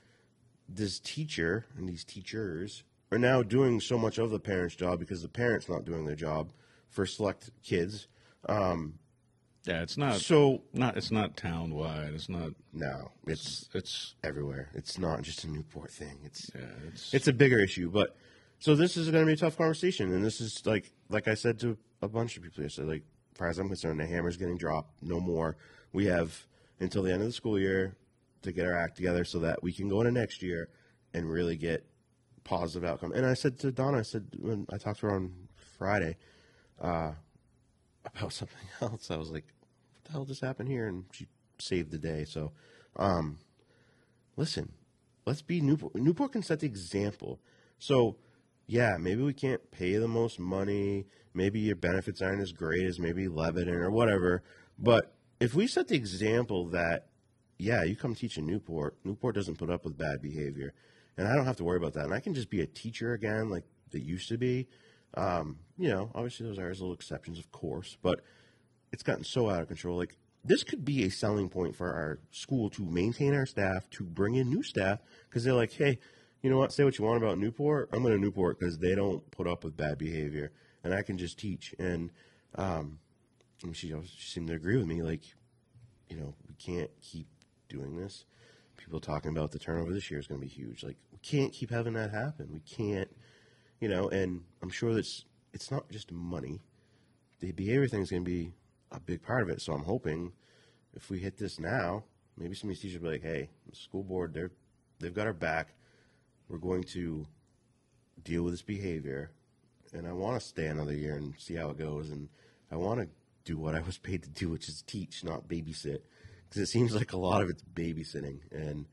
this teacher and these teachers are now doing so much of the parent's job because the parent's not doing their job for select kids. Yeah, it's not. It's not town wide. It's not. No, it's everywhere. It's not just a Newport thing. It's a bigger issue. But so this is going to be a tough conversation, and this is like I said to a bunch of people yesterday. Like, as far as I'm concerned, the hammer's getting dropped. No more. We have until the end of the school year to get our act together so that we can go into next year and really get positive outcome. And I said to Donna, when I talked to her on Friday about something else, I was like, what the hell just happened here? And she saved the day. So, listen, let's be Newport. Newport can set the example. So, yeah, maybe we can't pay the most money. Maybe your benefits aren't as great as maybe Lebanon or whatever. But if we set the example that, yeah, you come teach in Newport, Newport doesn't put up with bad behavior. And I don't have to worry about that. And I can just be a teacher again like they used to be. You know, obviously those are little exceptions, of course. But it's gotten so out of control. Like, this could be a selling point for our school to maintain our staff, to bring in new staff. Because they're like, hey, you know what, say what you want about Newport. I'm going to Newport because they don't put up with bad behavior. And I can just teach. And she seemed to agree with me. Like, you know, we can't keep doing this. People talking about the turnover this year is going to be huge. Like, we can't keep having that happen. We can't, you know, and I'm sure that it's not just money. The behavior thing is going to be a big part of it. So I'm hoping if we hit this now, maybe some of these teachers will be like, hey, the school board, they've got our back. We're going to deal with this behavior. And I want to stay another year and see how it goes. And I want to do what I was paid to do, which is teach, not babysit. Because it seems like a lot of it's babysitting. And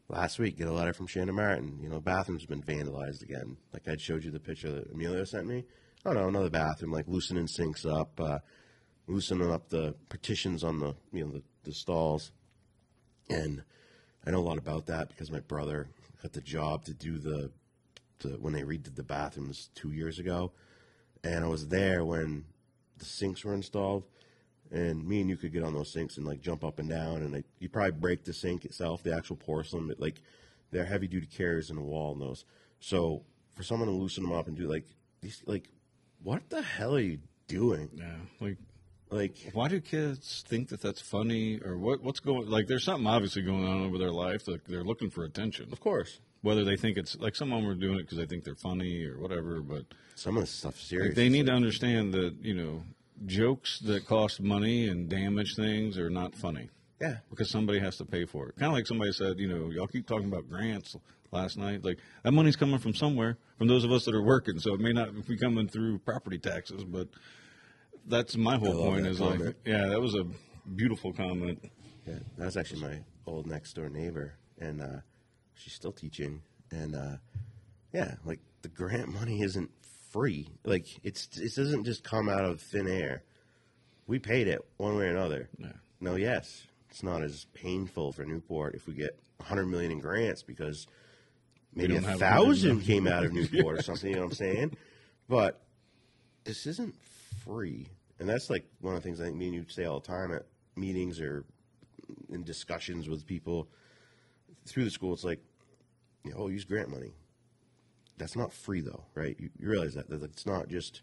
last week, get a letter from Shannon Martin. You know, bathroom's been vandalized again. Like I showed you the picture that Emilio sent me. Oh, no, another bathroom, like loosening sinks up, loosening up the partitions on the stalls. And I know a lot about that because my brother got the job to do when they redid the bathrooms 2 years ago. And I was there when the sinks were installed. And me and you could get on those sinks and like jump up and down, and you probably break the sink itself, the actual porcelain. But, like, they're heavy duty carriers in the wall in those. So for someone to loosen them up and do like these, like, what the hell are you doing? Yeah, like why do kids think that that's funny, or what's going? Like, there's something obviously going on over their life. Like, they're looking for attention. Of course. Whether they think it's like some of them are doing it because they think they're funny or whatever, but some of this stuff's serious. Like, they need to understand that, you know, jokes that cost money and damage things are not funny. Yeah. Because somebody has to pay for it. Kind of like somebody said, you know, y'all keep talking about grants last night. Like, that money's coming from somewhere, from those of us that are working. So it may not be coming through property taxes, but that's my whole point is comment. Like, yeah, that was a beautiful comment. Yeah, that was actually my old next door neighbor, and she's still teaching. And yeah, like, the grant money isn't free. Like, it doesn't just come out of thin air. We paid it one way or another. Yeah. No, yes, it's not as painful for Newport if we get $100 million in grants because maybe 1,000 came out of Newport or something. You know what I'm saying? But this isn't free, and that's like one of the things I think me and you say all the time at meetings or in discussions with people through the school. It's like, you know, use grant money. That's not free, though, right? You realize that it's not just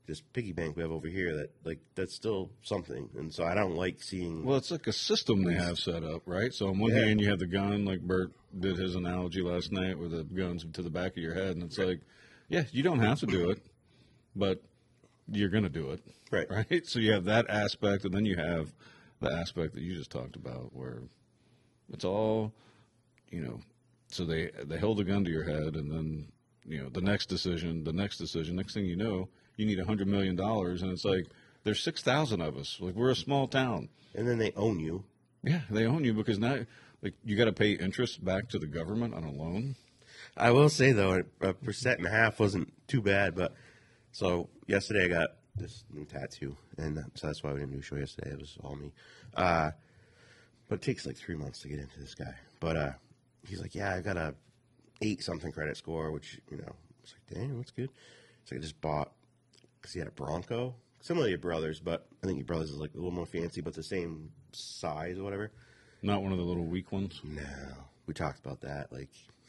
this piggy bank we have over here that, like, that's still something. And so I don't like seeing. Well, it's like a system they have set up, right? So on one hand, you have the gun, like Bert did his analogy last night, where the gun's to the back of your head. And it's like, yeah, you don't have to do it, but you're going to do it. Right? So you have that aspect, and then you have the aspect that you just talked about, where it's all, you know, so they hold a gun to your head, and then, you know, the next decision, next thing you know, you need $100 million, and it's like, there's 6,000 of us. Like, we're a small town. And then they own you. Yeah, they own you because now, like, you got to pay interest back to the government on a loan. I will say, though, 1.5% wasn't too bad, but so yesterday I got this new tattoo, and so that's why we didn't do a show yesterday. It was all me. But it takes like 3 months to get into this guy. But he's like, yeah, I got a 8-something credit score, which, you know, it's like, dang, that's good. So I just bought, because he had a Bronco, similar to your brother's, but I think your brother's is like a little more fancy, but the same size or whatever. Not one of the little weak ones? No. We talked about that, like...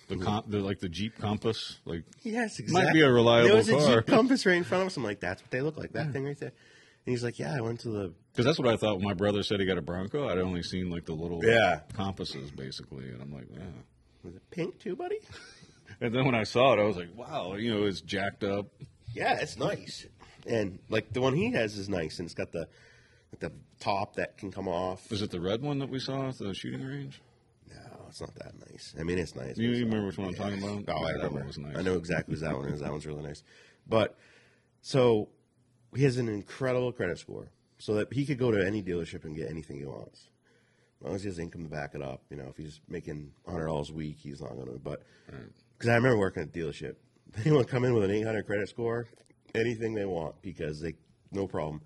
like the Jeep Compass, like yes, exactly. Might be a reliable car. There was a car. Jeep Compass right in front of us. I'm like, that's what they look like, that thing right there. And he's like, yeah, I went to the because that's what I thought when my brother said he got a Bronco. I'd only seen like the little compasses basically, and I'm like, yeah. Was it pink too, buddy? And then when I saw it, I was like, wow, you know, it's jacked up. Yeah, it's nice, and like the one he has is nice, and it's got the top that can come off. Is it the red one that we saw at the shooting range? No, it's not that nice. I mean, it's nice. You remember which one I'm talking about? Oh, I remember. That one was nice. I know exactly what that one is. That one's really nice. But, so, he has an incredible credit score. So that he could go to any dealership and get anything he wants. As long as he has income to back it up. You know, if he's making $100 a week, he's not going to. But, because I remember working at a dealership. Anyone come in with an 800 credit score, anything they want, because no problem.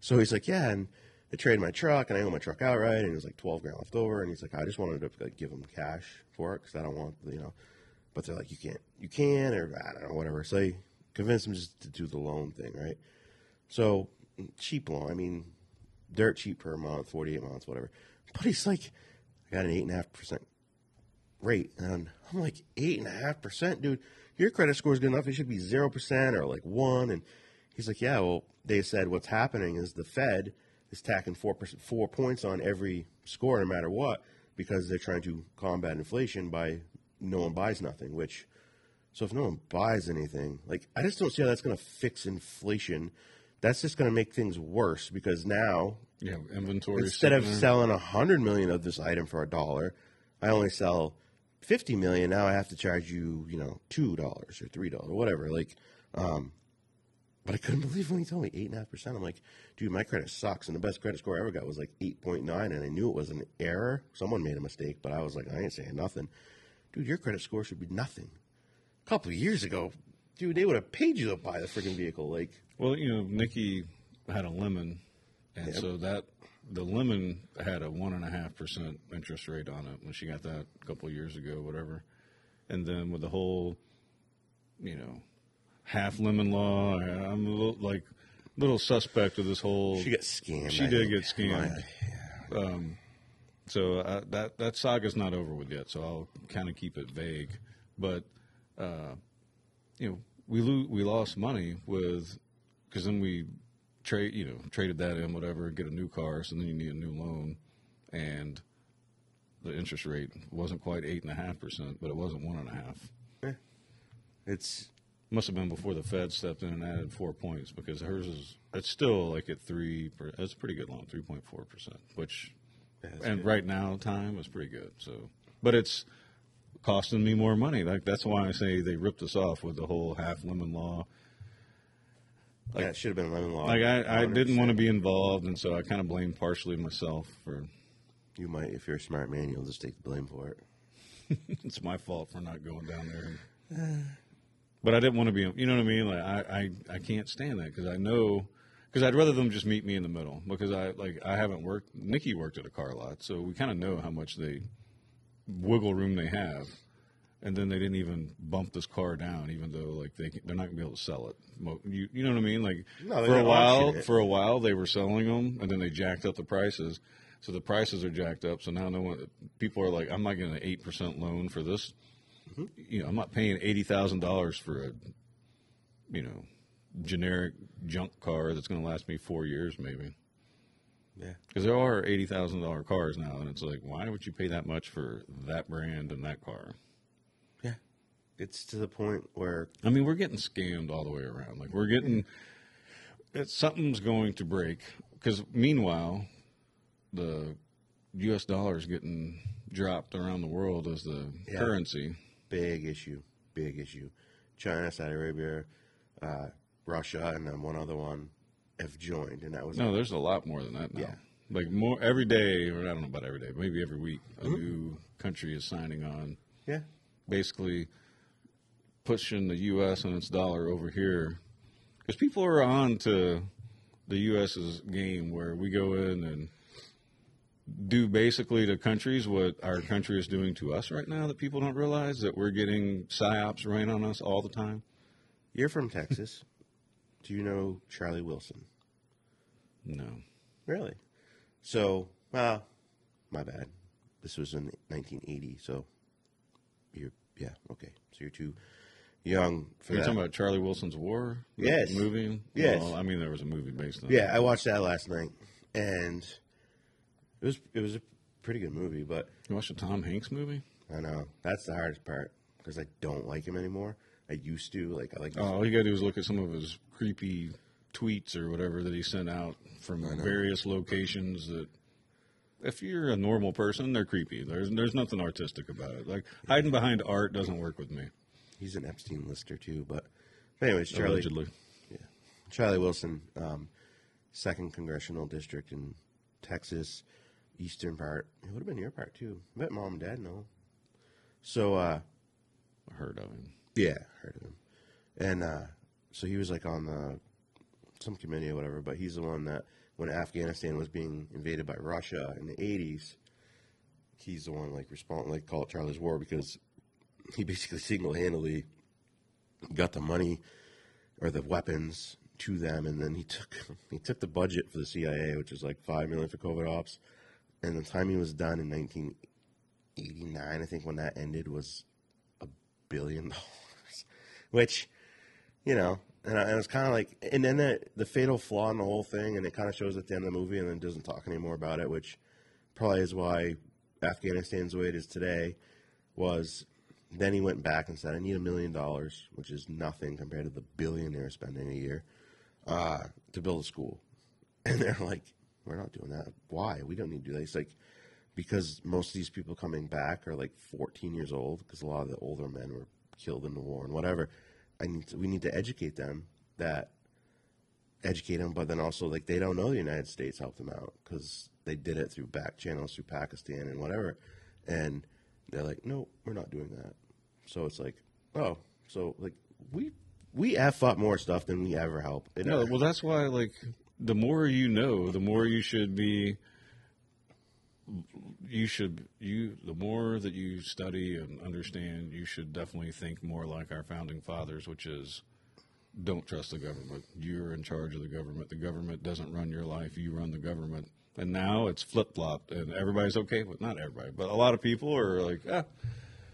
So he's like, yeah, and I traded my truck, and I own my truck outright, and it was like $12 grand left over, and he's like, I just wanted to like give him cash for it because I don't want, you know, but they're like, you can, or I don't know, whatever. So I convinced him just to do the loan thing, right? So cheap loan, I mean, dirt cheap per month, 48 months, whatever. But he's like, I got an 8.5% rate, and I'm like, 8.5%, dude. Your credit score is good enough. It should be 0% or like 1%. And he's like, yeah, well, they said what's happening is the Fed is tacking 4 points on every score no matter what because they're trying to combat inflation by no one buys nothing, which, so if no one buys anything, like, I just don't see how that's going to fix inflation. That's just going to make things worse because now, inventory. Instead of selling 100 million of this item for $1, I only sell 50 million. Now I have to charge you, you know, $2 or $3 or whatever. Like, but I couldn't believe when he told me 8.5%. I'm like, dude, my credit sucks. And the best credit score I ever got was like 8.9. And I knew it was an error. Someone made a mistake, but I was like, I ain't saying nothing. Dude, your credit score should be nothing. A couple of years ago, dude, they would have paid you to buy the freaking vehicle. Like, well, you know, Nikki had a lemon, and so the lemon had a 1.5% interest rate on it when she got that a couple of years ago, whatever. And then with the whole, you know, half lemon law, I'm a little suspect of this whole. She got scammed. She did get scammed. So that saga's not over with yet. So I'll kind of keep it vague. But you know, we lost money because then we traded that in, whatever, get a new car. So then you need a new loan, and the interest rate wasn't quite 8.5%, but it wasn't 1.5%. It's. Must have been before the Fed stepped in and added 4 points because it's still like at 3%. It's a pretty good loan, 3.4%, which, and good. Right now time is pretty good. So, but it's costing me more money. Like that's why I say they ripped us off with the whole half lemon law. Like, yeah, it should have been a lemon law. Like I didn't want to be involved, and so I kind of blamed partially myself for. You might, if you're a smart man, you'll just take the blame for it. It's my fault for not going down there. But I didn't want to be, you know what I mean? Like I can't stand that because I know, because I'd rather them just meet me in the middle because I haven't worked. Nikki worked at a car lot, so we kind of know how much wiggle room they have, and then they didn't even bump this car down, even though like they're not gonna be able to sell it. You know what I mean? Like no, for a while they were selling them, and then they jacked up the prices. So the prices are jacked up. So now people are like, I'm not getting an 8% loan for this. You know, I'm not paying $80,000 for a, you know, generic junk car that's going to last me 4 years maybe. Yeah. Because there are $80,000 cars now, and it's like, why would you pay that much for that brand and that car? Yeah. It's to the point where... I mean, we're getting scammed all the way around. Like, we're getting... something's going to break. Because meanwhile, the U.S. dollar is getting dropped around the world as the currency. Big issue. Big issue. China, Saudi Arabia, Russia, and then one other one have joined, and that was there's a lot more than that now. Yeah. Like more every day, or I don't know about every day, maybe every week, a new country is signing on. Yeah. Basically pushing the U.S. and its dollar over here. Because people are on to the U.S.'s game where we go in and do basically to countries what our country is doing to us right now that people don't realize, that we're getting psyops ran on us all the time. You're from Texas. Do you know Charlie Wilson? No. Really? So, well, my bad. This was in 1980, so okay. So you're too young for You're that. talking about Charlie Wilson's War? Yes. The movie? Yes. Well, I mean, there was a movie based on Yeah, I watched that last night, and it was a pretty good movie, but... You watched the Tom Hanks movie? I know. That's the hardest part, because I don't like him anymore. I used to. I like. Oh, all you got to do is look at some of his creepy tweets or whatever that he sent out from various locations that, if you're a normal person, they're creepy. There's nothing artistic about it. Like, hiding behind art doesn't work with me. He's an Epstein lister, too. But anyways, Allegedly. Charlie Wilson, 2nd Congressional District in Texas, eastern part. It would have been your part, too. I bet Mom and Dad know. So, I heard of him. Yeah, heard of him. And so he was like on some committee or whatever, but he's the one that when Afghanistan was being invaded by Russia in the 80s, he's the one call it Charlie's War, because he basically single-handedly got the money or the weapons to them, and then he took the budget for the CIA, which was like $5 million for COVID ops, and the time he was done in 1989, I think when that ended, was $1 billion. Which, and it was kind of like, and then the fatal flaw in the whole thing, and it kind of shows at the end of the movie, and then doesn't talk anymore about it, which probably is why Afghanistan's the way it is today, was then he went back and said, I need $1 million, which is nothing compared to the $1 billion they're spending a year, to build a school. And they're like, we're not doing that. Why? We don't need to do that. It's like, because most of these people coming back are like 14 years old, because a lot of the older men were killed in the war and whatever. We need to educate them, but then also like they don't know the United States helped them out because they did it through back channels through Pakistan and whatever, and they're like, no, we're not doing that. So it's like, oh, so like we F up more stuff than we ever help. No, well that's why like the more you know, the more you should be. The more that you study and understand, you should definitely think more like our founding fathers, which is don't trust the government. You're in charge of the government. The government doesn't run your life. You run the government. And now it's flip-flopped, and everybody's okay with, not everybody, but a lot of people are like,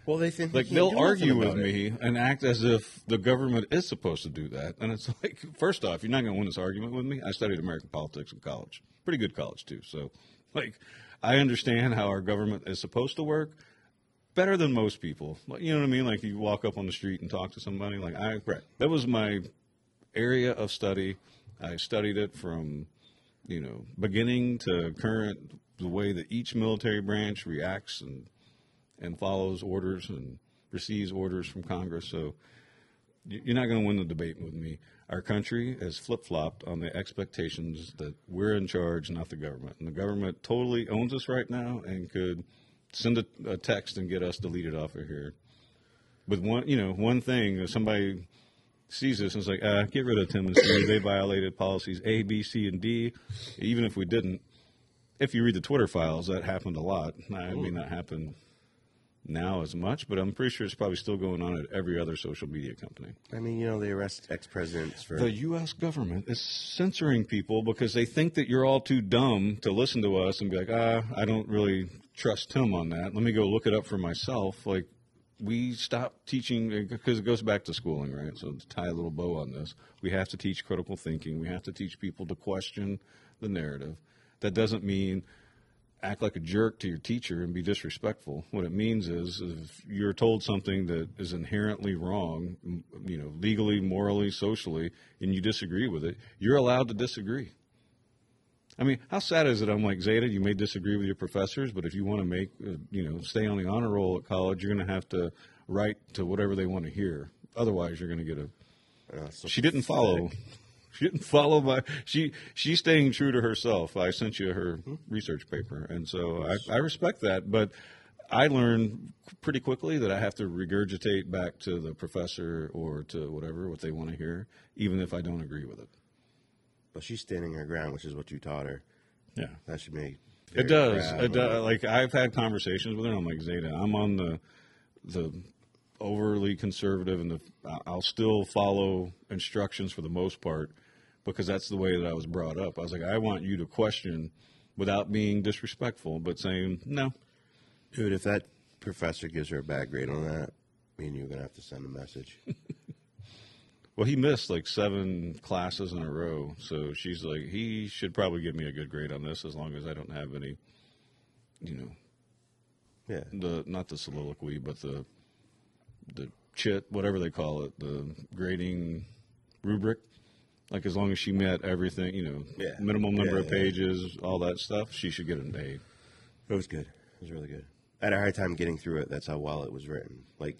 well, they think like they'll argue with me and act as if the government is supposed to do that. And it's like, first off, you're not going to win this argument with me. I studied American politics in college. Pretty good college, too. So, like, I understand how our government is supposed to work better than most people. You know what I mean? Like you walk up on the street and talk to somebody. Like that was my area of study. I studied it from, beginning to current, the way that each military branch reacts and follows orders and receives orders from Congress. So you're not going to win the debate with me. Our country has flip-flopped on the expectations that we're in charge, not the government. And the government totally owns us right now and could send a text and get us deleted off of here. With one thing, if somebody sees this and is like, get rid of Tim and Steve. They violated policies A, B, C, and D. Even if we didn't, if you read the Twitter files, that happened a lot. I mean, that happened now as much, but I'm pretty sure it's probably still going on at every other social media company. I mean, they arrest ex-presidents for... The U.S. government is censoring people because they think that you're all too dumb to listen to us and be like, I don't really trust him on that. Let me go look it up for myself. Like, we stopped teaching, because it goes back to schooling, right? So to tie a little bow on this, we have to teach critical thinking. We have to teach people to question the narrative. That doesn't mean act like a jerk to your teacher and be disrespectful. What it means is if you're told something that is inherently wrong, legally, morally, socially, and you disagree with it, you're allowed to disagree. I mean, how sad is it? I'm like, Zeta, you may disagree with your professors, but if you want to make, stay on the honor roll at college, you're going to have to write to whatever they want to hear. Otherwise, you're going to get a... She didn't follow. She didn't follow she's staying true to herself. I sent you her research paper, and so I respect that. But I learned pretty quickly that I have to regurgitate back to the professor or to what they want to hear, even if I don't agree with it. But she's standing her ground, which is what you taught her. Yeah, that should make it does. It does. Like I've had conversations with her. I'm like, Zeta, I'm on the overly conservative, and I'll still follow instructions for the most part because that's the way that I was brought up. I was like, I want you to question without being disrespectful, but saying no. Dude, if that professor gives her a bad grade on that, me and you are gonna have to send a message. Well, he missed like 7 classes in a row, so she's like, he should probably give me a good grade on this as long as I don't have any, not the soliloquy, but the chit, whatever they call it, the grading rubric. Like as long as she met everything, minimum number of pages, all that stuff, she should get an A. It was good. It was really good. I had a hard time getting through it. That's how well it was written. Like,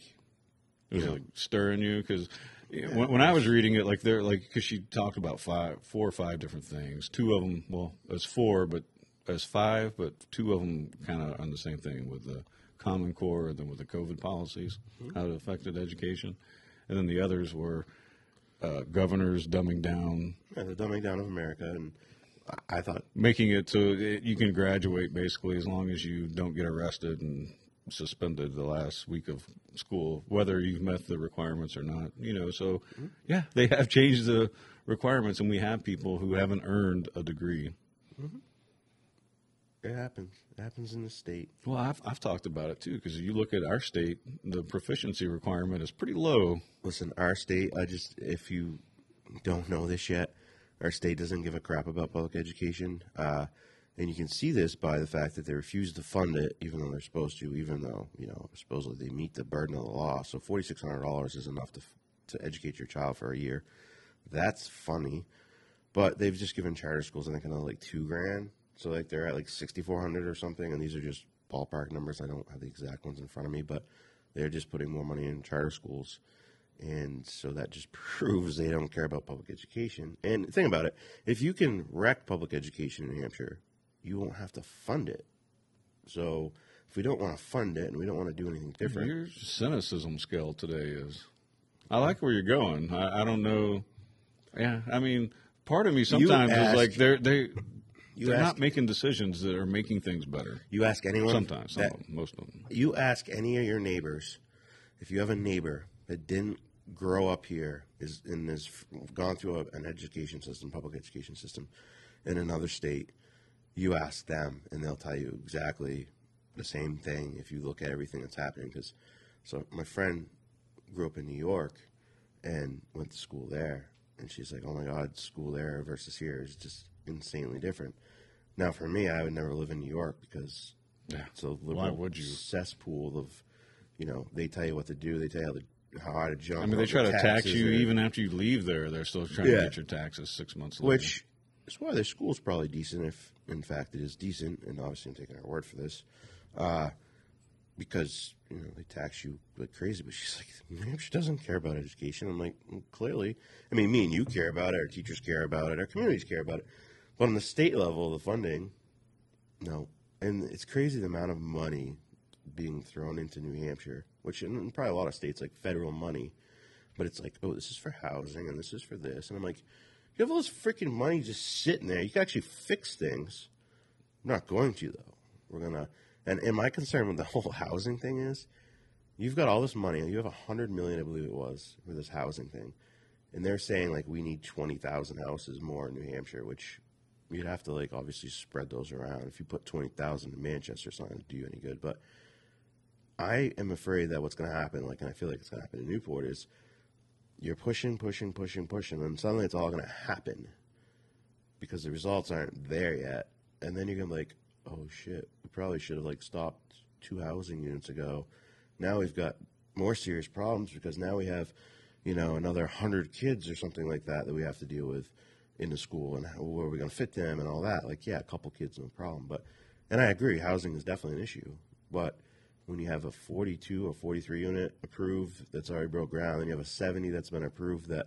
it was like stirring you because when I was reading it, because she talked about 4 or 5 different things. 2 of them, well, it's 4, but it's 5, but 2 of them kind of on the same thing with the Common Core and then with the COVID policies, how it affected education, and then the others were governors dumbing down. Yeah, the dumbing down of America, and I thought making it so you can graduate basically as long as you don't get arrested and suspended the last week of school, whether you've met the requirements or not. So yeah, they have changed the requirements, and we have people who haven't earned a degree. It happens. It happens in the state. Well, I've talked about it too, because if you look at our state, the proficiency requirement is pretty low. Listen, our state, if you don't know this yet, our state doesn't give a crap about public education. And you can see this by the fact that they refuse to fund it, even though they're supposed to, even though, supposedly they meet the burden of the law. So $4,600 is enough to educate your child for a year. That's funny. But they've just given charter schools, I think, another like $2,000. So like they're at like 6,400 or something, and these are just ballpark numbers. I don't have the exact ones in front of me, but they're just putting more money in charter schools. And so that just proves they don't care about public education. And think about it. If you can wreck public education in New Hampshire, you won't have to fund it. So if we don't want to fund it and we don't want to do anything different. Your cynicism scale today is, I like where you're going. I don't know. Yeah, I mean, part of me sometimes is like they're not making decisions that are making things better. You ask anyone. Sometimes, most of them. You ask any of your neighbors, if you have a neighbor that didn't grow up here, has gone through an education system, public education system, in another state, you ask them, and they'll tell you exactly the same thing if you look at everything that's happening. So my friend grew up in New York and went to school there, and she's like, oh, my God, school there versus here is just insanely different. Now, for me, I would never live in New York because it's a little cesspool of, they tell you what to do. They tell you how high to jump. I mean, they try to tax you even after you leave there. They're still trying to get your taxes 6 months later. Which is why their school's probably decent, if in fact it is decent, and obviously I'm taking our word for this, because they tax you like crazy. But she's like, New Hampshire doesn't care about education. I'm like, well, clearly. I mean, me and you care about it. Our teachers care about it. Our communities care about it. But on the state level, the funding, no. And it's crazy the amount of money being thrown into New Hampshire, which in probably a lot of states, like federal money. But it's like, oh, this is for housing and this is for this. And I'm like, you have all this freaking money just sitting there. You can actually fix things. I'm not going to, though. We're going to. And my concern with the whole housing thing is you've got all this money. You have $100 million, I believe it was, for this housing thing. And they're saying, like, we need 20,000 houses more in New Hampshire, which you'd have to, like, obviously spread those around. If you put 20,000 in Manchester, it's not going to do you any good. But I am afraid that what's going to happen, like, and I feel like it's going to happen in Newport, is you're pushing, and suddenly it's all going to happen because the results aren't there yet. And then you're going to be like, oh, shit, we probably should have, like, stopped 2 housing units ago. Now we've got more serious problems because now we have, you know, another 100 kids or something like that we have to deal with in the school, and where are we going to fit them and all that. Like, yeah, a couple kids, no problem. But, and I agree, housing is definitely an issue. But when you have a 42 or 43 unit approved that's already broke ground, and you have a 70 that's been approved that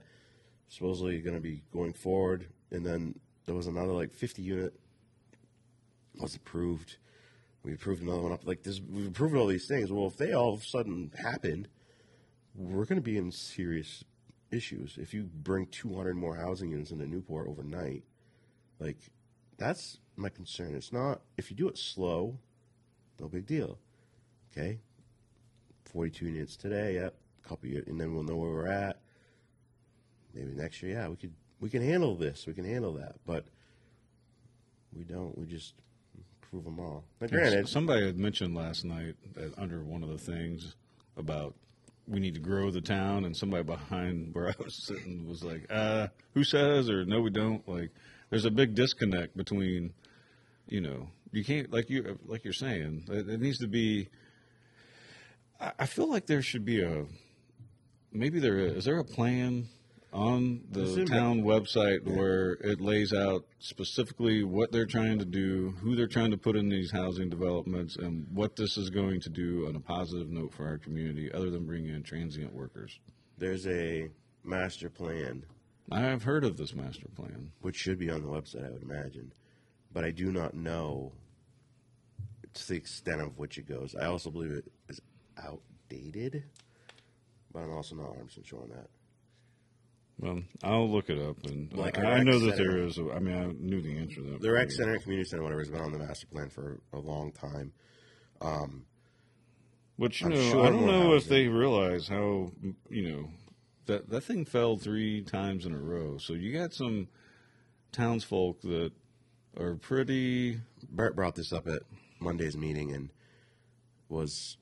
supposedly going to be going forward, and then there was another like 50 unit was approved. We approved another one up like this. We've approved all these things. Well, if they all of a sudden happened, we're going to be in serious issues. If you bring 200 more housing units into Newport overnight, like, that's my concern. It's not, if you do it slow, no big deal. Okay? 42 units today, yep. A couple years, and then we'll know where we're at. Maybe next year, yeah, we can handle this. We can handle that. But we don't. We just prove them all. Now, granted, somebody had mentioned last night that under one of the things about we need to grow the town, and somebody behind where I was sitting was like, who says, or no, we don't. Like, there's a big disconnect between, you know, you can't, like you're saying, it needs to be, I feel like there should be maybe is there a plan on the town website where it lays out specifically what they're trying to do, who they're trying to put in these housing developments, and what this is going to do on a positive note for our community other than bringing in transient workers? There's a master plan. I have heard of this master plan. Which should be on the website, I would imagine. But I do not know to the extent of which it goes. I also believe it is outdated, but I'm also not 100% sure on that. Well, I'll look it up, and like I know that there is. I mean, I knew the answer to that. The rec center, community center, whatever, has been on the master plan for a long time. Which, you know, I don't know if they realize how, you know, that thing fell 3 times in a row. So you got some townsfolk that are pretty. Bert brought this up at Monday's meeting and was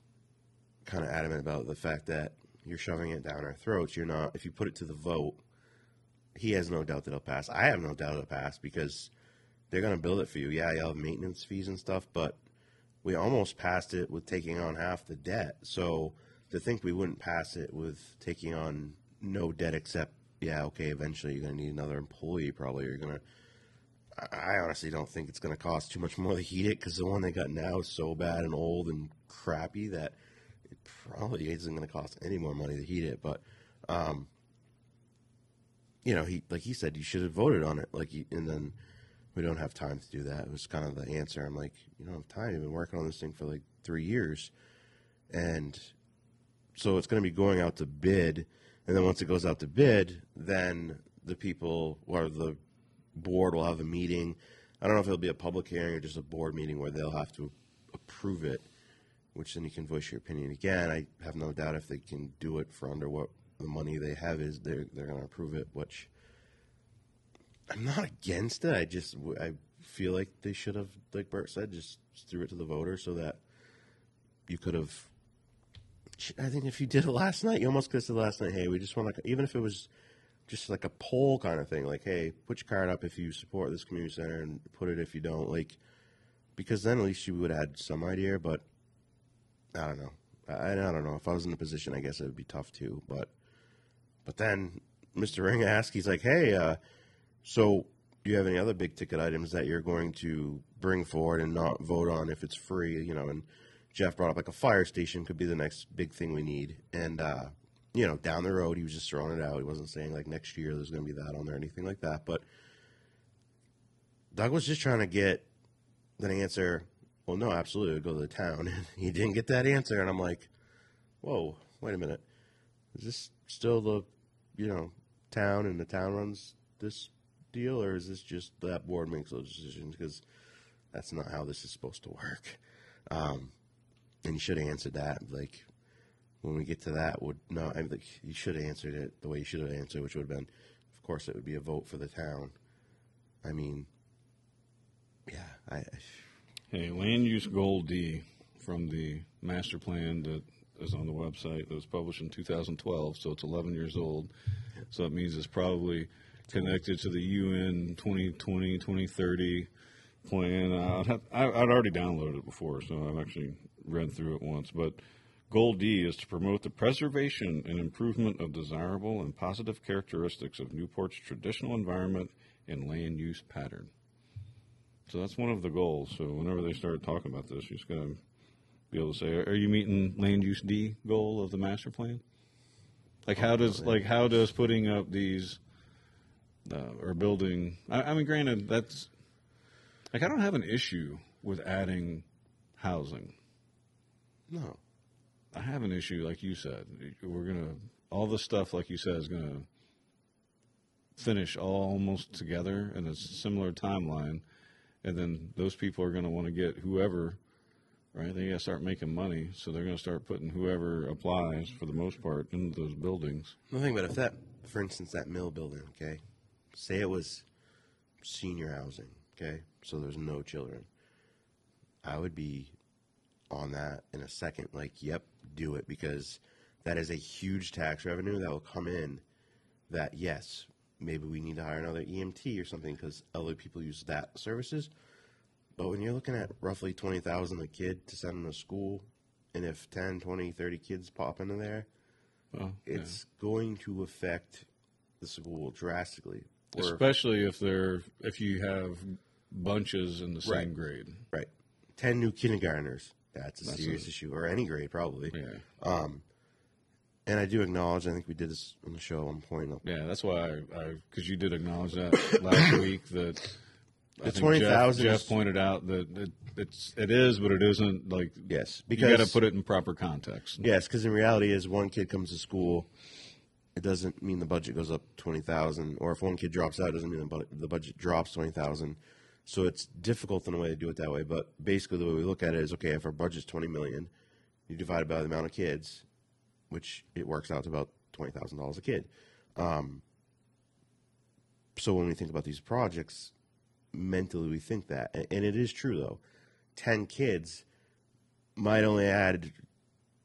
kind of adamant about the fact that you're shoving it down our throats. You're not. If you put it to the vote, he has no doubt that it'll pass. I have no doubt it'll pass because they're going to build it for you. Yeah, you'll have maintenance fees and stuff, but we almost passed it with taking on half the debt. So to think we wouldn't pass it with taking on no debt except, yeah, okay, eventually you're going to need another employee probably. You're going to. I honestly don't think it's going to cost too much more to heat it because the one they got now is so bad and old and crappy that it probably isn't going to cost any more money to heat it. But, you know, he said, you should have voted on it. And then we don't have time to do that. It was kind of the answer. I'm like, you don't have time. You've been working on this thing for like 3 years. And so it's going to be going out to bid. And then once it goes out to bid, then the people or the board will have a meeting. I don't know if it'll be a public hearing or just a board meeting where they'll have to approve it, which then you can voice your opinion. Again, I have no doubt if they can do it for under what the money they have is, they're going to approve it, which I'm not against it. I feel like they should have, like Bert said, just threw it to the voters so that you could have, I think if you did it last night, you almost could have said last night, hey, we just want to, even if it was just like a poll kind of thing, like, hey, put your card up if you support this community center and put it if you don't, like, because then at least you would add some idea, but I don't know. I don't know. If I was in the position, I guess it would be tough too, but then Mr. Ring asked, he's like, hey, so do you have any other big ticket items that you're going to bring forward and not vote on if it's free, you know, and Jeff brought up like a fire station could be the next big thing we need, and, you know, down the road, he was just throwing it out. He wasn't saying, like, next year there's going to be that on there or anything like that. But Doug was just trying to get an answer, well, no, absolutely, go to the town. And he didn't get that answer. And I'm like, whoa, wait a minute. Is this still the, you know, town and the town runs this deal? Or is this just that board makes those decisions? Because that's not how this is supposed to work. And you should have answered that, like, when we get to that, you should have answered it the way you should have answered, which would have been, of course, it would be a vote for the town. I mean, yeah. Hey, land use goal D, from the master plan that is on the website that was published in 2012, so it's 11 years old. So it means it's probably connected to the UN 2020, 2030 plan. I'd already downloaded it before, so I've actually read through it once. But Goal D is to promote the preservation and improvement of desirable and positive characteristics of Newport's traditional environment and land use pattern. So that's one of the goals. So whenever they start talking about this, you're just going to be able to say, "Are you meeting land use D goal of the master plan?" Like how does putting up these or building? I mean, granted, that's like I don't have an issue with adding housing. No. I have an issue, like you said. All the stuff, like you said, is going to finish all almost together in a similar timeline. And then those people are going to want to get whoever, right? They got to start making money. So they're going to start putting whoever applies, for the most part, into those buildings. The thing about if that, for instance, that mill building, okay, say it was senior housing, okay, so there's no children, I would be on that in a second, like, yep, do it, because that is a huge tax revenue that will come in that, yes, maybe we need to hire another EMT or something because other people use that services. But when you're looking at roughly $20,000 a kid to send them to school, and if 10, 20, 30 kids pop into there, it's going to affect the school drastically. Especially if you have bunches in the same grade. Right. 10 new kindergartners. That's a serious issue, or any grade probably. Yeah. And I do acknowledge, I think we did this on the show at one point. Yeah, that's why because you did acknowledge that last week that the 20,000. Jeff pointed out that it is, but it isn't. Like, yes, because you got to put it in proper context. Yes, because in reality, as one kid comes to school, it doesn't mean the budget goes up 20,000, or if one kid drops out, it doesn't mean the budget drops 20,000. So it's difficult in a way to do it that way. But basically, the way we look at it is, okay, if our budget's $20 million, you divide it by the amount of kids, which it works out to about $20,000 a kid. So when we think about these projects, mentally we think that. And it is true, though. 10 kids might only add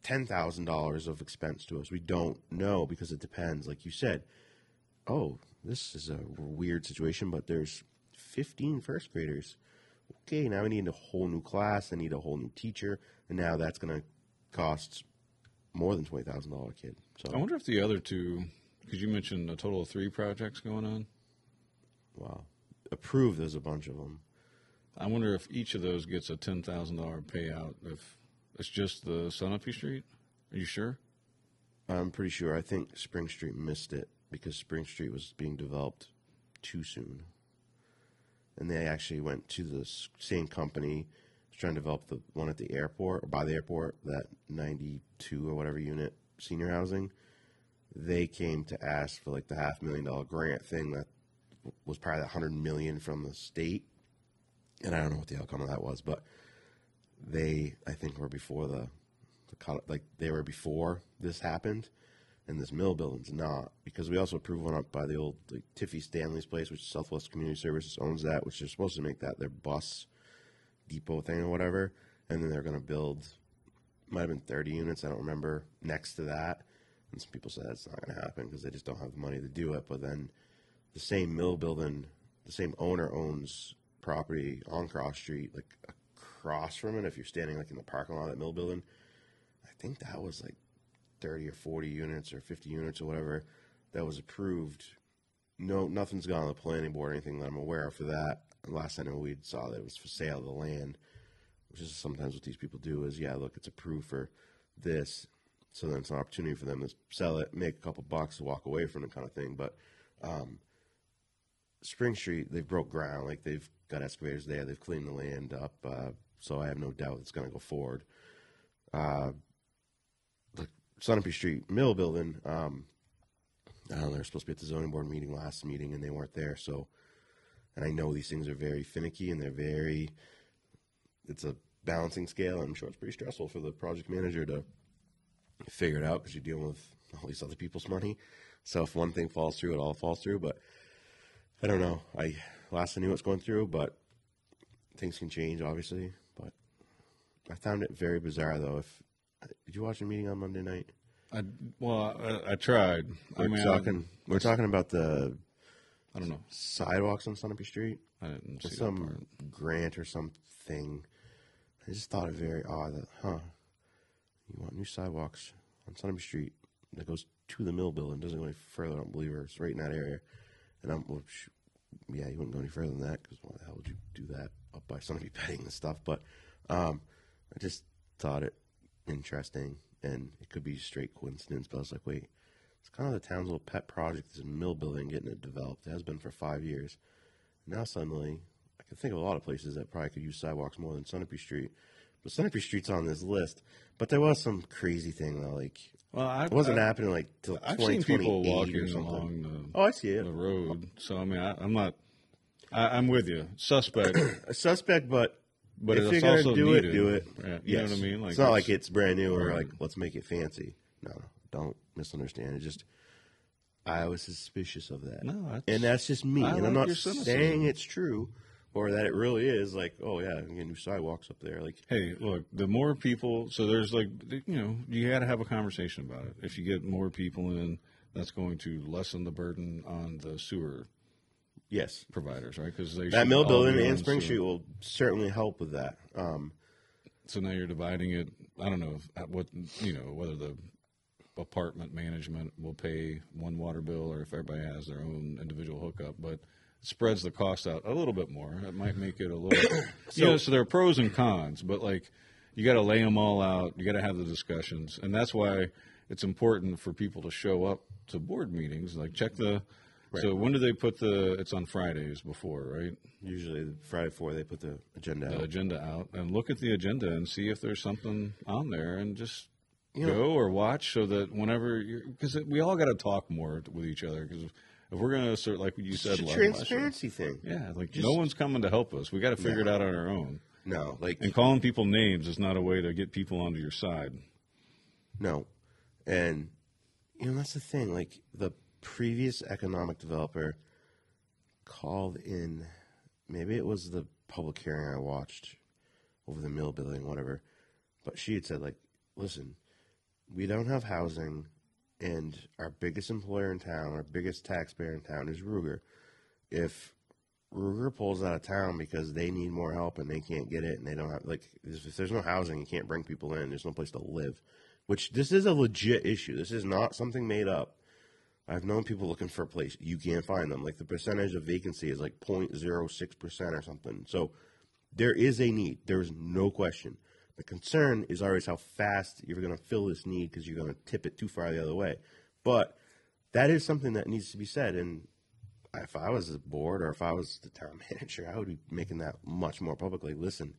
$10,000 of expense to us. We don't know because it depends. Like you said, oh, this is a weird situation, but there's 15 first graders. Okay, now we need a whole new class. I need a whole new teacher. And now that's going to cost more than $20,000 a kid. So I wonder if the other two, because you mentioned a total of 3 projects going on. Wow. Approved, there's a bunch of them. I wonder if each of those gets a $10,000 payout if it's just the Sunapee Street. Are you sure? I'm pretty sure. I think Spring Street missed it because Spring Street was being developed too soon. And they actually went to the same company trying to develop the one at the airport, or by the airport, that 92 or whatever unit senior housing. They came to ask for like the $500,000 grant thing that was part of that $100 million from the state. And I don't know what the outcome of that was, but they, I think, were before they were before this happened. And this mill building's not, because we also approved one up by the old Tiffy Stanley's place, which Southwest Community Services owns that, which they're supposed to make that their bus depot thing or whatever. And then they're going to build, might have been 30 units, I don't remember, next to that. And some people said it's not going to happen because they just don't have the money to do it. But then the same mill building, the same owner owns property on Cross Street, like across from it. If you're standing like in the parking lot of that mill building, I think that was like 30 or 40 units or 50 units or whatever that was approved. No, nothing's gone on the planning board or anything that I'm aware of for that. And last I know we saw that it was for sale of the land, which is sometimes what these people do is, yeah, look, it's approved for this. So then it's an opportunity for them to sell it, make a couple bucks, walk away from it kind of thing. But Spring Street, they've broke ground. Like, they've got excavators there. They've cleaned the land up. So I have no doubt it's going to go forward. Sunapee Street mill building, I don't know, they were supposed to be at the zoning board meeting last meeting, and they weren't there. So, and I know these things are very finicky, and it's a balancing scale. I'm sure it's pretty stressful for the project manager to figure it out because you're dealing with all these other people's money. So if one thing falls through, it all falls through. But I don't know. Last I knew what's going through, but things can change, obviously. But I found it very bizarre, though. Did you watch the meeting on Monday night? I tried. We're talking about the I don't know sidewalks on Sunapee Street. I didn't see Some that part. grant or something. I just thought it very odd that, you want new sidewalks on Sunapee Street that goes to the mill building, doesn't go any further, I don't believe, or it's right in that area. And you wouldn't go any further than that, because why the hell would you do that up by Sunapee Petting and stuff? But I just thought it interesting, and it could be straight coincidence, but I was like, wait, it's kind of the town's little pet project, this mill building, getting it developed. It has been for 5 years. Now suddenly, I can think of a lot of places that probably could use sidewalks more than Sunapee Street. But Sunapee Street's on this list. But there was some crazy thing, though, like, it wasn't happening, like, till I've seen people 2028 walking or something. along I see it. the road. So, I mean, I'm not – I'm with you. Suspect. A suspect, but if it's you're going also to do needed. it, do it. Yeah, you know what I mean? Like, it's not like it's brand new or right. like, let's make it fancy. No, don't misunderstand. It's just, I was suspicious of that. No, and that's just me. I And like I'm not your cynicism. saying it's true or that it really is like, oh, yeah, I can get new sidewalks up there. Like, hey, look, the more people – so there's like – you got to have a conversation about it. If you get more people in, that's going to lessen the burden on the sewer yes, providers, right? Because that mill building and Spring Street will certainly help with that. So now you're dividing it. I don't know whether the apartment management will pay one water bill or if everybody has their own individual hookup, but it spreads the cost out a little bit more. It might make it a little. So there are pros and cons, but like you got to lay them all out. You got to have the discussions, and that's why it's important for people to show up to board meetings. Like check the. Right. So when do they put it's on Fridays before, right? Usually the Friday before they put the agenda out. And look at the agenda and see if there's something on there and just go or watch so that whenever because we all got to talk more with each other because if we're going to assert, like you said, it's a transparency thing. Yeah, like no one's coming to help us. We got to figure it out on our own. No, and calling people names is not a way to get people onto your side. No, and that's the thing. Like the previous economic developer called in, maybe it was the public hearing I watched over the mill building, whatever, but she had said, like, listen, we don't have housing, and our biggest employer in town, our biggest taxpayer in town is Ruger. If Ruger pulls out of town because they need more help and they can't get it and they don't have, like, if there's no housing, you can't bring people in, there's no place to live, which this is a legit issue. This is not something made up. I've known people looking for a place. You can't find them. Like the percentage of vacancy is like 0.06% or something. So there is a need. There is no question. The concern is always how fast you're going to fill this need because you're going to tip it too far the other way. But that is something that needs to be said. And if I was the board or if I was the town manager, I would be making that much more publicly. Listen,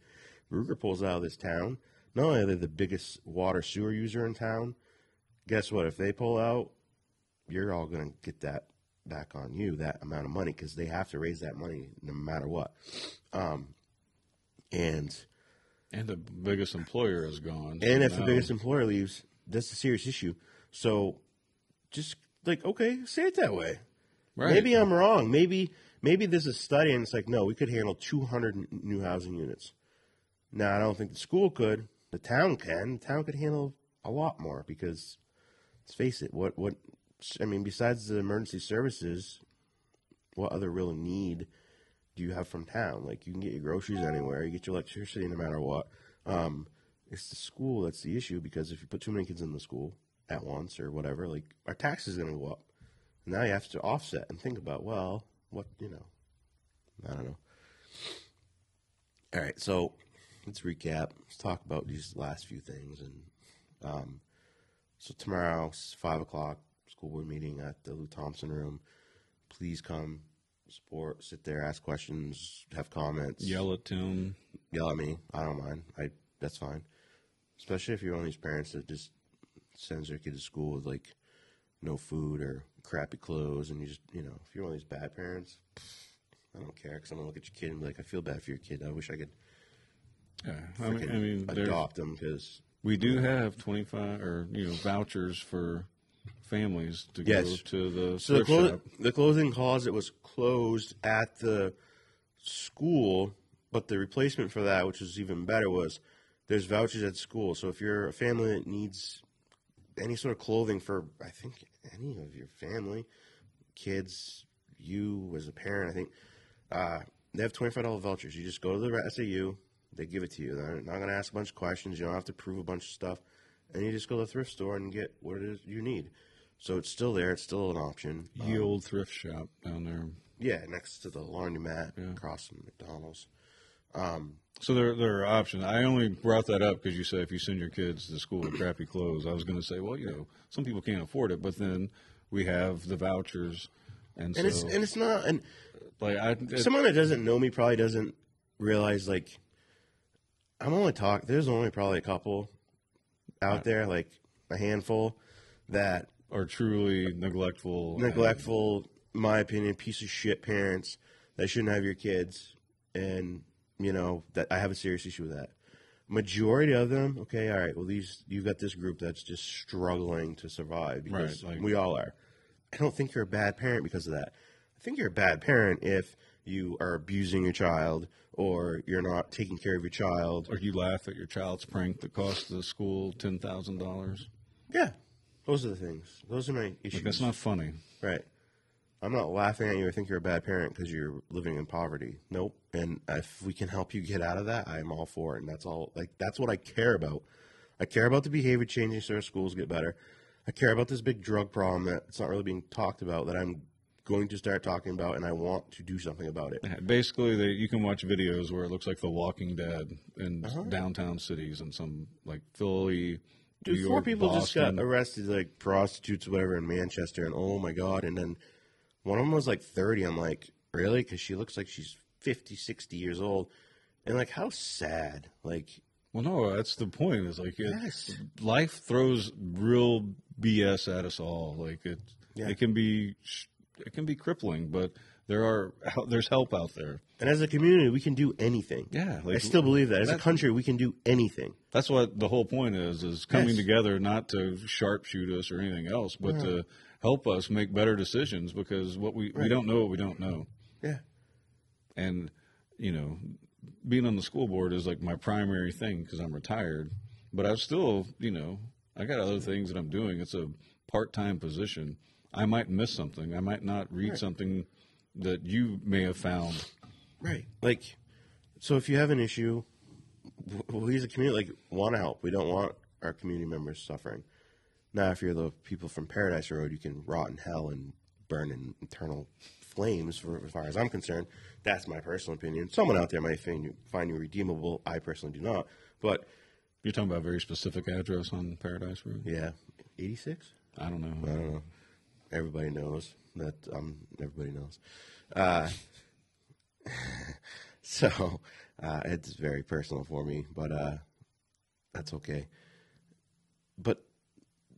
Ruger pulls out of this town. Not only are they the biggest water sewer user in town, guess what? If they pull out, you're all going to get that back on you, that amount of money, because they have to raise that money no matter what. And the biggest employer is gone. And if the biggest employer leaves, that's a serious issue. So just like, okay, say it that way. Right. Maybe I'm wrong. Maybe there's a study and it's like, no, we could handle 200 new housing units. Now, I don't think the school could. The town can. The town could handle a lot more because, let's face it, besides the emergency services, what other real need do you have from town? Like, you can get your groceries anywhere. You get your electricity no matter what. It's the school that's the issue because if you put too many kids in the school at once or whatever, like, our tax is going to go up. Now you have to offset and think about, well, I don't know. All right, so let's recap. Let's talk about these last few things. And so tomorrow, 5 o'clock, school board meeting at the Lou Thompson room. Please come, support, sit there, ask questions, have comments. Yell at Tim. Yell at me. I don't mind. That's fine. Especially if you're one of these parents that just sends their kid to school with, like, no food or crappy clothes. And you just, if you're one of these bad parents, I don't care because I'm going to look at your kid and be like, I feel bad for your kid. I wish I could adopt them because we do have 25 or vouchers for families to go to the thrift shop. The clothing closet was closed at the school, but the replacement for that, which was even better, was There's vouchers at school. So if you're a family that needs any sort of clothing for, I think, any of your family, kids, you as a parent, I think, they have $25 vouchers. You just go to the SAU, they give it to you. They're not going to ask a bunch of questions. You don't have to prove a bunch of stuff. And you just go to the thrift store and get what it is you need. So it's still there. It's still an option. Ye old thrift shop down there. Yeah, next to the laundromat across from McDonald's. So there are options. I only brought that up because you said if you send your kids to school with crappy clothes, I was going to say, well, some people can't afford it, but then we have the vouchers, and it's not. And like someone that doesn't know me probably doesn't realize like I'm only talking. There's only probably a couple out there, like a handful, that are truly neglectful, in my opinion, piece of shit parents that shouldn't have your kids, and that I have a serious issue with that. Majority of them, okay, all right, well, you've got this group that's just struggling to survive because we all are. I don't think you're a bad parent because of that. I think you're a bad parent if you are abusing your child or you're not taking care of your child. Or you laugh at your child's prank that cost the school $10,000. Yeah, those are the things. Those are my issues. Like, that's not funny. Right. I'm not laughing at you. I think you're a bad parent because you're living in poverty. Nope. And if we can help you get out of that, I'm all for it. And that's all. Like, that's what I care about. I care about the behavior changing so our schools get better. I care about this big drug problem that's not really being talked about that I'm going to start talking about, and I want to do something about it. Basically, you can watch videos where it looks like The Walking Dead in downtown cities and some like Philly, New York, 4 people Boston. just got arrested, like prostitutes or whatever, in Manchester, and oh my God. And then one of them was like 30. I'm like, really? Because she looks like she's 50, 60 years old. And like, how sad. Like, well, no, that's the point. It's like yes. Life throws real BS at us all. Like it can be crippling, but there's help out there. And as a community, we can do anything. Yeah, I still believe that. As a country, we can do anything. That's what the whole point is coming together, not to sharpshoot us or anything else, but to help us make better decisions, because we don't know what we don't know. Yeah. And, being on the school board is like my primary thing because I'm retired, but I still, I got other things that I'm doing. It's a part-time position. I might miss something. I might not read something that you may have found. Right. Like, so if you have an issue, we as a community, want to help. We don't want our community members suffering. Now, if you're the people from Paradise Road, you can rot in hell and burn in eternal flames, as far as I'm concerned. That's my personal opinion. Someone out there might find you redeemable. I personally do not. But you're talking about a very specific address on Paradise Road? Yeah. 86? I don't know. Everybody knows that. Everybody knows. So it's very personal for me, but that's okay. But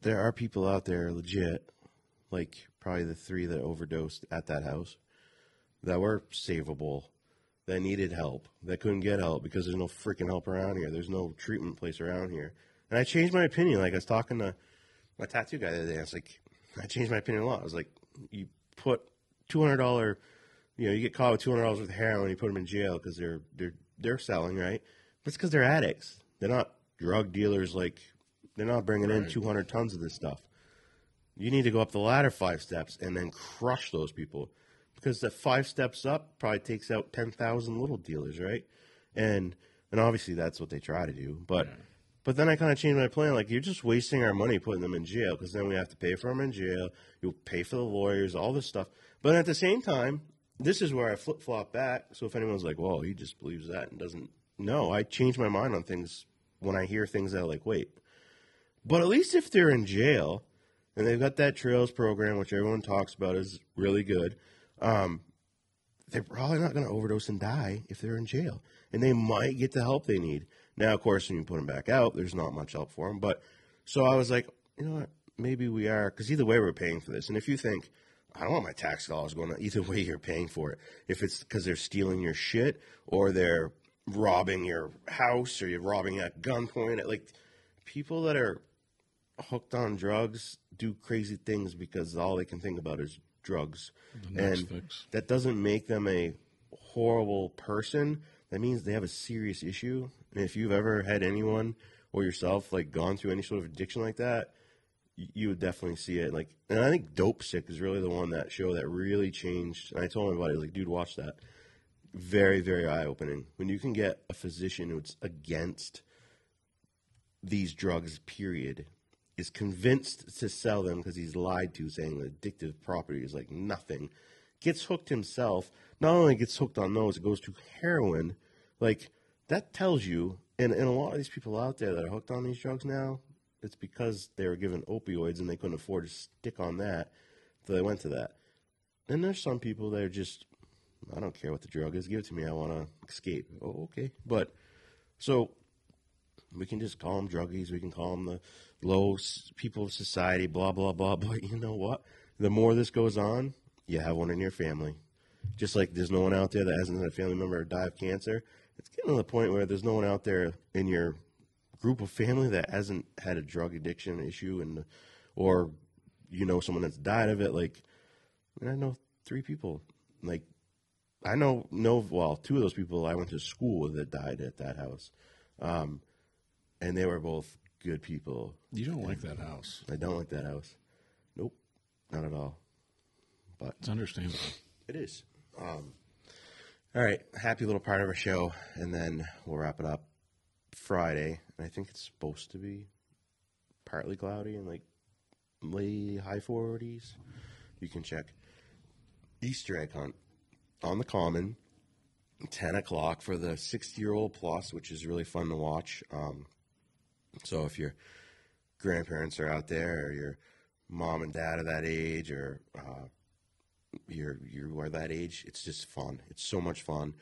there are people out there legit, like probably the 3 that overdosed at that house, that were savable, that needed help, that couldn't get help because there's no freaking help around here. There's no treatment place around here. And I changed my opinion. Like, I was talking to my tattoo guy the other day. I was like, I changed my opinion a lot. I was like, you put $200, you get caught with $200 worth of heroin, you put them in jail because they're selling, right? But it's because they're addicts. They're not drug dealers. Like, they're not bringing in 200 tons of this stuff. You need to go up the ladder 5 steps and then crush those people, because the 5 steps up probably takes out 10,000 little dealers, right? And obviously that's what they try to do. But then I kind of changed my plan. Like, you're just wasting our money putting them in jail, because then we have to pay for them in jail. You'll pay for the lawyers, all this stuff. But at the same time, this is where I flip-flop back. So if anyone's like, well, he just believes that and doesn't know, I change my mind on things when I hear things that are like, wait. But at least if they're in jail and they've got that Trails program, which everyone talks about is really good, they're probably not going to overdose and die if they're in jail. And they might get the help they need. Now, of course, when you put them back out, there's not much help for them. But so I was like, you know what, maybe we are, because either way we're paying for this. And if you think, I don't want my tax dollars going on, either way you're paying for it. If it's because they're stealing your shit, or they're robbing your house, or you're robbing at gunpoint, like, people that are hooked on drugs do crazy things because all they can think about is drugs. And that doesn't make them a horrible person. That means they have a serious issue, And if you've ever had anyone or yourself like gone through any sort of addiction like that, you would definitely see it. Like, and I think Dope Sick is really the one, that show that really changed. And I told my buddy, like, dude, watch that. Very, very eye-opening. When you can get a physician who's against these drugs, period, is convinced to sell them because he's lied to, saying the addictive property is like nothing, gets hooked himself, not only gets hooked on those, it goes to heroin. Like, that tells you, and a lot of these people out there that are hooked on these drugs now, it's because they were given opioids and they couldn't afford to stick on that, so they went to that. And there's some people that are just, I don't care what the drug is, give it to me, I want to escape. Oh, okay. But, so, we can just call them druggies, we can call them the low people of society, blah, blah, blah, but you know what? The more this goes on, you have one in your family. Just like there's no one out there that hasn't had a family member die of cancer, it's getting to the point where there's no one out there in your group of family that hasn't had a drug addiction issue, and or you know someone that's died of it. Like, I know 3 people. Like, I know well, 2 of those people I went to school with that died at that house, and they were both good people. You don't like that house. I don't like that house. Nope, not at all. But it's understandable. It is. All right, happy little part of our show, and then we'll wrap it up Friday. And I think it's supposed to be partly cloudy and like high 40s. You can check. Easter egg hunt on the Common, 10 o'clock for the 60-year-old plus, which is really fun to watch. So if your grandparents are out there, or your mom and dad are that age, or you are that age, it's just fun. It's so much fun.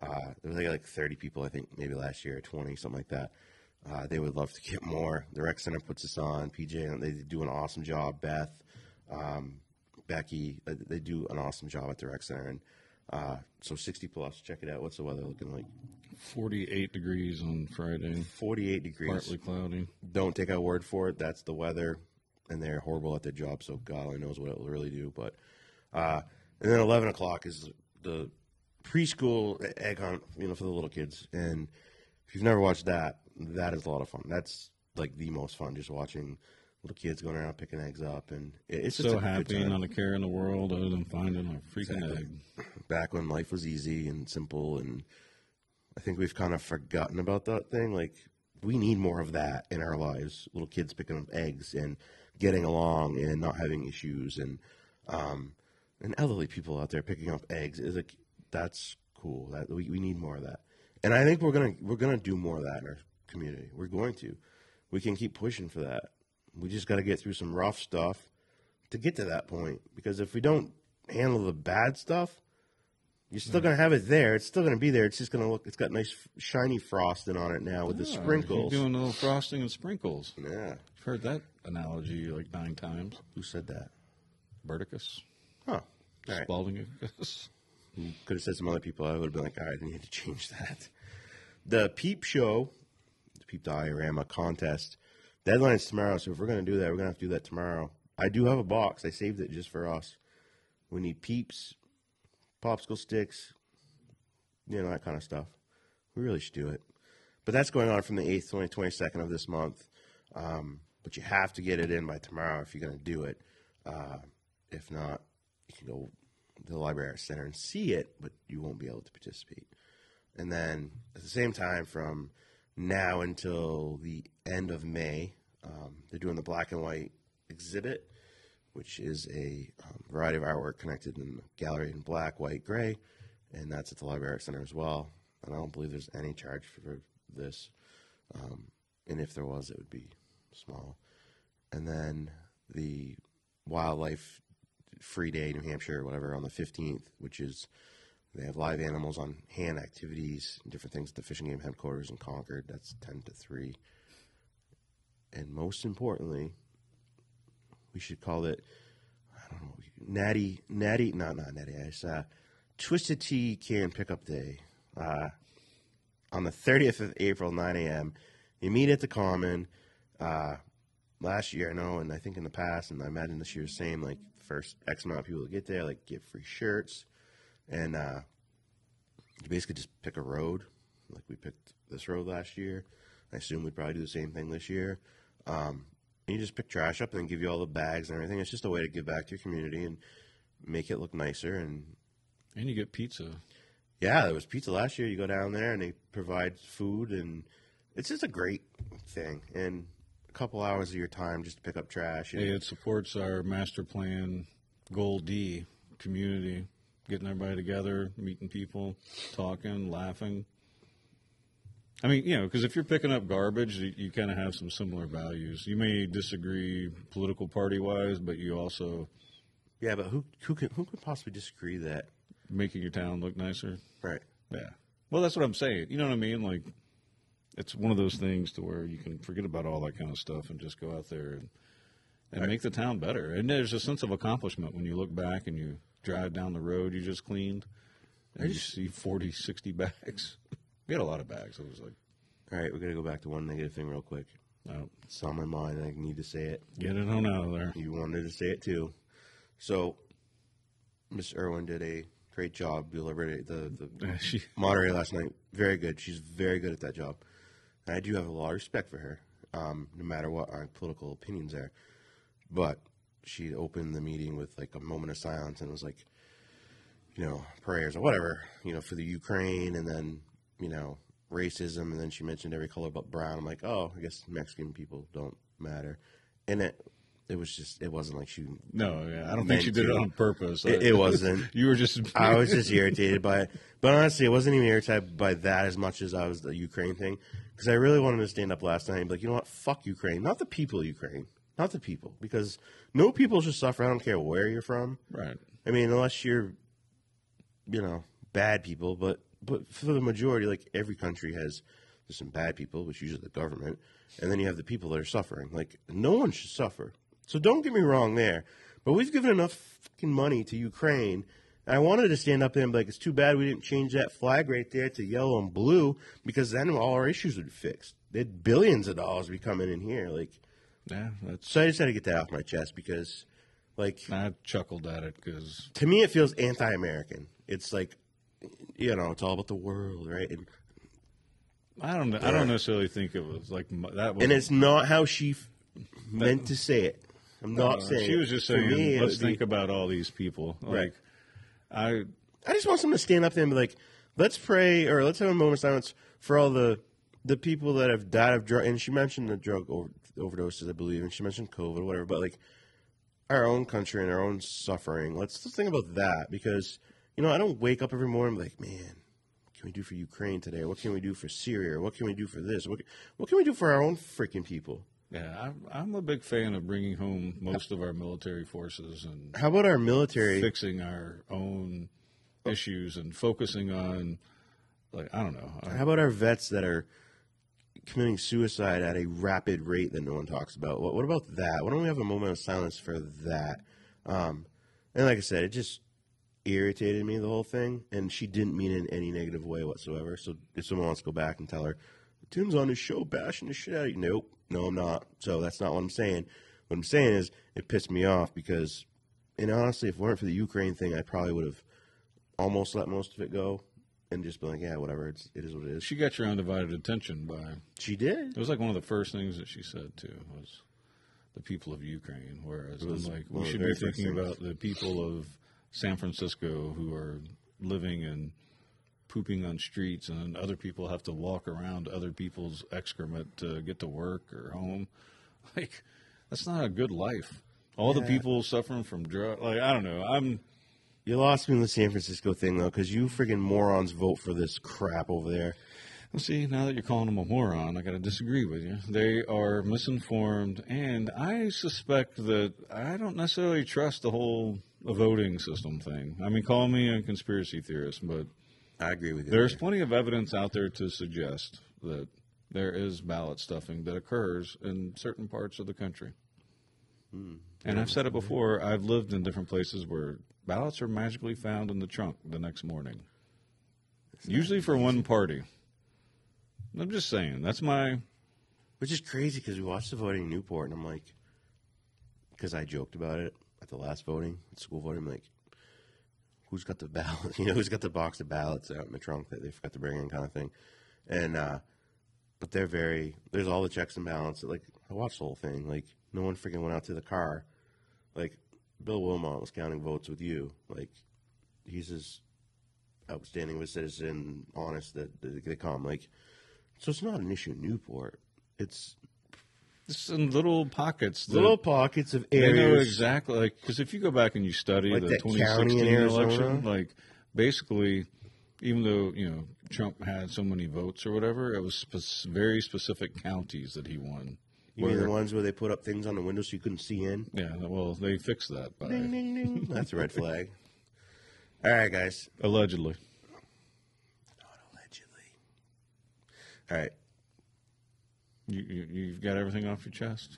There was like 30 people, I think, maybe last year, 20, something like that. They would love to get more. The rec center puts us on. PJ, and they do an awesome job. Beth, Becky, they do an awesome job at the rec center. And so 60 plus, check it out. What's the weather looking like? 48 degrees on Friday. 48 degrees. Partly cloudy. Don't take our word for it. That's the weather, and they're horrible at their job, so God only knows what it will really do. But and then 11 o'clock is the preschool egg hunt, for the little kids. And if you've never watched that, that is a lot of fun. That's like the most fun, just watching little kids going around picking eggs up. And it's just so happy, not a care in the world other than finding a freaking egg. Back when life was easy and simple, and I think we've kind of forgotten about that thing. Like, we need more of that in our lives. Little kids picking up eggs and getting along and not having issues, and elderly people out there picking up eggs. Is like, that's cool. That we need more of that. And I think we're gonna do more of that in our community. We're going to. We can keep pushing for that. We just got to get through some rough stuff to get to that point. Because if we don't handle the bad stuff, you're still going to have it there. It's still going to be there. It's just going to look, it's got nice shiny frosting on it now with the sprinkles. You're doing a little frosting and sprinkles. Yeah. I've heard that analogy like 9 times. Who said that? Berticus. Huh. All right. Spaldingicus. You could have said some other people. I would have been like, all right, I need to change that. The Peep Show, the Peep Diorama contest, deadline is tomorrow. So if we're going to do that, we're going to have to do that tomorrow. I do have a box. I saved it just for us. We need Peeps, popsicle sticks, that kind of stuff. We really should do it. But that's going on from the 8th to the 22nd of this month. But you have to get it in by tomorrow if you're going to do it. If not, you can go to the Library Center and see it, but you won't be able to participate. And then at the same time, from now until the end of May, they're doing the black and white exhibit, which is a variety of artwork connected in the gallery in black, white, gray, and that's at the Library Center as well. And I don't believe there's any charge for this, and if there was, it would be small. And then the Wildlife Free Day, New Hampshire, or whatever, on the 15th, which is they have live animals on hand activities and different things at the Fishing Game headquarters in Concord. That's 10 to 3. And most importantly, we should call it, I don't know, not Natty Ice, Twisted Tea Can Pickup Day. On the 30th of April, 9 a.m., you meet at the Common. Last year, I know, and I think in the past, and I imagine this year's same, like, first X amount of people to get there, like, get free shirts. And you basically just pick a road. Like, we picked this road last year. I assume we'd probably do the same thing this year. And you just pick trash up and then give you all the bags and everything. It's just a way to give back to your community and make it look nicer. And you get pizza. Yeah, there was pizza last year. You go down there and they provide food, and it's just a great thing. And a couple hours of your time just to pick up trash. And hey, it supports our master plan, Goal D, community, getting everybody together, meeting people, talking, laughing. I mean, because if you're picking up garbage, you kind of have some similar values. You may disagree political party-wise, but you also... Yeah, but who could possibly disagree that? Making your town look nicer? Right. Yeah. Well, that's what I'm saying. You know what I mean? Like, it's one of those things to where you can forget about all that kind of stuff and just go out there and make the town better. And there's a sense of accomplishment when you look back and you drive down the road you just cleaned and you see 40, 60 bags. We had a lot of bags. It was like... All right, we're going to go back to one negative thing real quick. Oh. It's on my mind. I need to say it. Get it on out of there. You wanted to say it, too. So, Miss Irwin did a great job. The moderator last night, very good. She's very good at that job. And I do have a lot of respect for her, no matter what our political opinions are. But she opened the meeting with like a moment of silence and was like, prayers or whatever, for the Ukraine, and then, racism, and then she mentioned every color but brown. I'm like, oh, I guess Mexican people don't matter. And it wasn't like she... No, yeah, I don't think she did it on purpose. It wasn't. You were just... I was just irritated by it. But honestly, I wasn't even irritated by that as much as I was the Ukraine thing. Because I really wanted to stand up last night and be like, you know what, fuck Ukraine. Not the people of Ukraine. Not the people. Because no people should suffer. I don't care where you're from. Right. I mean, unless you're, bad people. But for the majority, like every country has... There's some bad people, which usually the government. And then you have the people that are suffering. Like, no one should suffer. So don't get me wrong there. But we've given enough fucking money to Ukraine. And I wanted to stand up there and be like, it's too bad we didn't change that flag right there to yellow and blue, because then all our issues would be fixed. They had billions of dollars be coming in here. Yeah, so I just had to get that off my chest because, I chuckled at it because... To me, it feels anti-American. It's like, it's all about the world, right? And, I don't necessarily think it was like that. And it's not how she meant to say it. I'm not saying. She was just saying, let's think about all these people. Right. I just want someone to stand up there and be like, let's pray, or let's have a moment of silence for all the people that have died of drug. And she mentioned the drug overdoses, I believe, and she mentioned COVID, or whatever. But our own country and our own suffering. Let's think about that, because I don't wake up every morning and be like, man, what can we do for Ukraine today? What can we do for Syria? What can we do for this? What can we do for our own freaking people? Yeah, I'm a big fan of bringing home most of our military forces and how about our military fixing our own issues and focusing on, I don't know. How about our vets that are committing suicide at a rapid rate that no one talks about? What about that? Why don't we have a moment of silence for that? And like I said, it just irritated me, the whole thing, and she didn't mean it in any negative way whatsoever. So if someone wants to go back and tell her, Tim's on his show bashing the shit out of you. Nope. No, I'm not. So that's not what I'm saying. What I'm saying is it pissed me off because, and honestly, if it weren't for the Ukraine thing, I probably would have almost let most of it go and just been like, yeah, whatever. It is what it is. She got your undivided attention by... She did. It was like one of the first things that she said, too, was the people of Ukraine. Whereas I'm like, we should be thinking about the people of San Francisco who are living in... pooping on streets, and other people have to walk around other people's excrement to get to work or home. That's not a good life. All the people suffering from drugs. I don't know. You lost me in the San Francisco thing, though, because you friggin' morons vote for this crap over there. Well, see, now that you're calling them a moron, I got to disagree with you. They are misinformed, and I suspect that I don't necessarily trust the whole voting system thing. I mean, call me a conspiracy theorist, but... I agree with you. There's plenty of evidence out there to suggest that there is ballot stuffing that occurs in certain parts of the country. And I've said it before, I've lived in different places where ballots are magically found in the trunk the next morning. Usually for one party. I'm just saying, that's my... Which is crazy because we watched the voting in Newport, and I'm like... Because I joked about it at the last voting, school voting, I'm like... Who's got the ballot? Who's got the box of ballots out in the trunk that they forgot to bring in, kind of thing. And but there's all the checks and balances. Like, I watched the whole thing. Like, no one freaking went out to the car. Like, Bill Wilmot was counting votes with you. Like, he's as outstanding of a citizen, honest that they come. Like, so it's not an issue in Newport. It's in little pockets. Little pockets of areas. They know exactly, like, because if you go back and you study like the 2016 election, like, basically, even though, Trump had so many votes or whatever, it was very specific counties that he won. You mean the ones where they put up things on the window so you couldn't see in? Yeah, well, they fixed that. Ding, ding, ding. That's a red flag. All right, guys. Allegedly. Not allegedly. All right. You've got everything off your chest?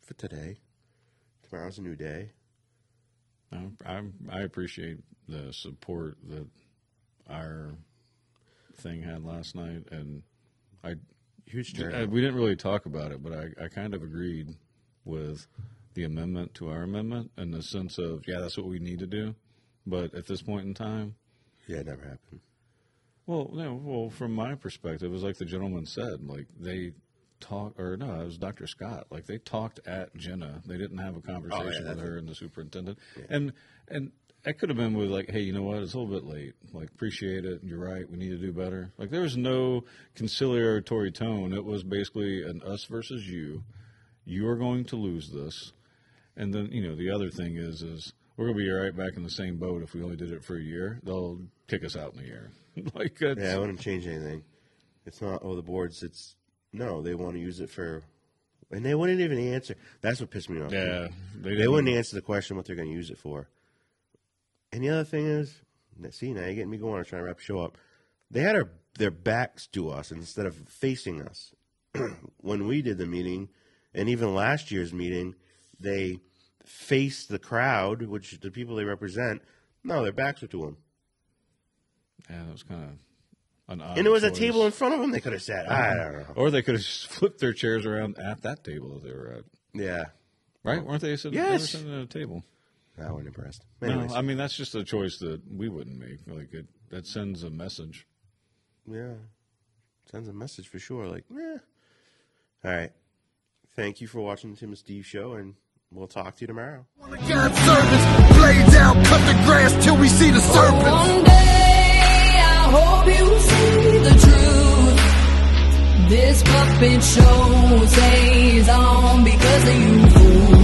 For today. Tomorrow's a new day. I appreciate the support that our thing had last night, and huge turnout. We didn't really talk about it, but I kind of agreed with the amendment to our amendment in the sense of, yeah, that's what we need to do, but at this point in time, yeah, it never happened. Well, from my perspective, it was like the gentleman said, like it was Dr. Scott. Like, they talked at Jenna. They didn't have a conversation with her and the superintendent. Yeah. And I could have been with, like, hey, you know what? It's a little bit late. Like, appreciate it. You're right. We need to do better. Like, there was no conciliatory tone. It was basically an us versus you. You are going to lose this. And then, the other thing is we're going to be right back in the same boat if we only did it for a year. They'll kick us out in a year. Yeah, I wouldn't change anything. It's not, the boards, no, they want to use it for, and they wouldn't even answer. That's what pissed me off. Yeah. They wouldn't answer the question what they're going to use it for. And the other thing is, see, now you're getting me going. I'm trying to wrap the show up. They had their backs to us instead of facing us. When we did the meeting, and even last year's meeting, they faced the crowd, which the people they represent. No, their backs were to them. Yeah, that was kind of an odd And there was choice. a table in front of them they could have sat. I don't know. Or they could have just flipped their chairs around at that table that they were at. Yeah. Right? Weren't they sitting, Yes. they were sitting at a table? I wasn't impressed. Anyways. No, I mean, that's just a choice that we wouldn't make. Like, that sends a message. Yeah. Sends a message for sure. Like, All right. Thank you for watching the Tim and Steve show, and we'll talk to you tomorrow. God's servants, lay down, cut the grass till we see the serpents. One day I hope you see the truth. This puppet show stays on because of you.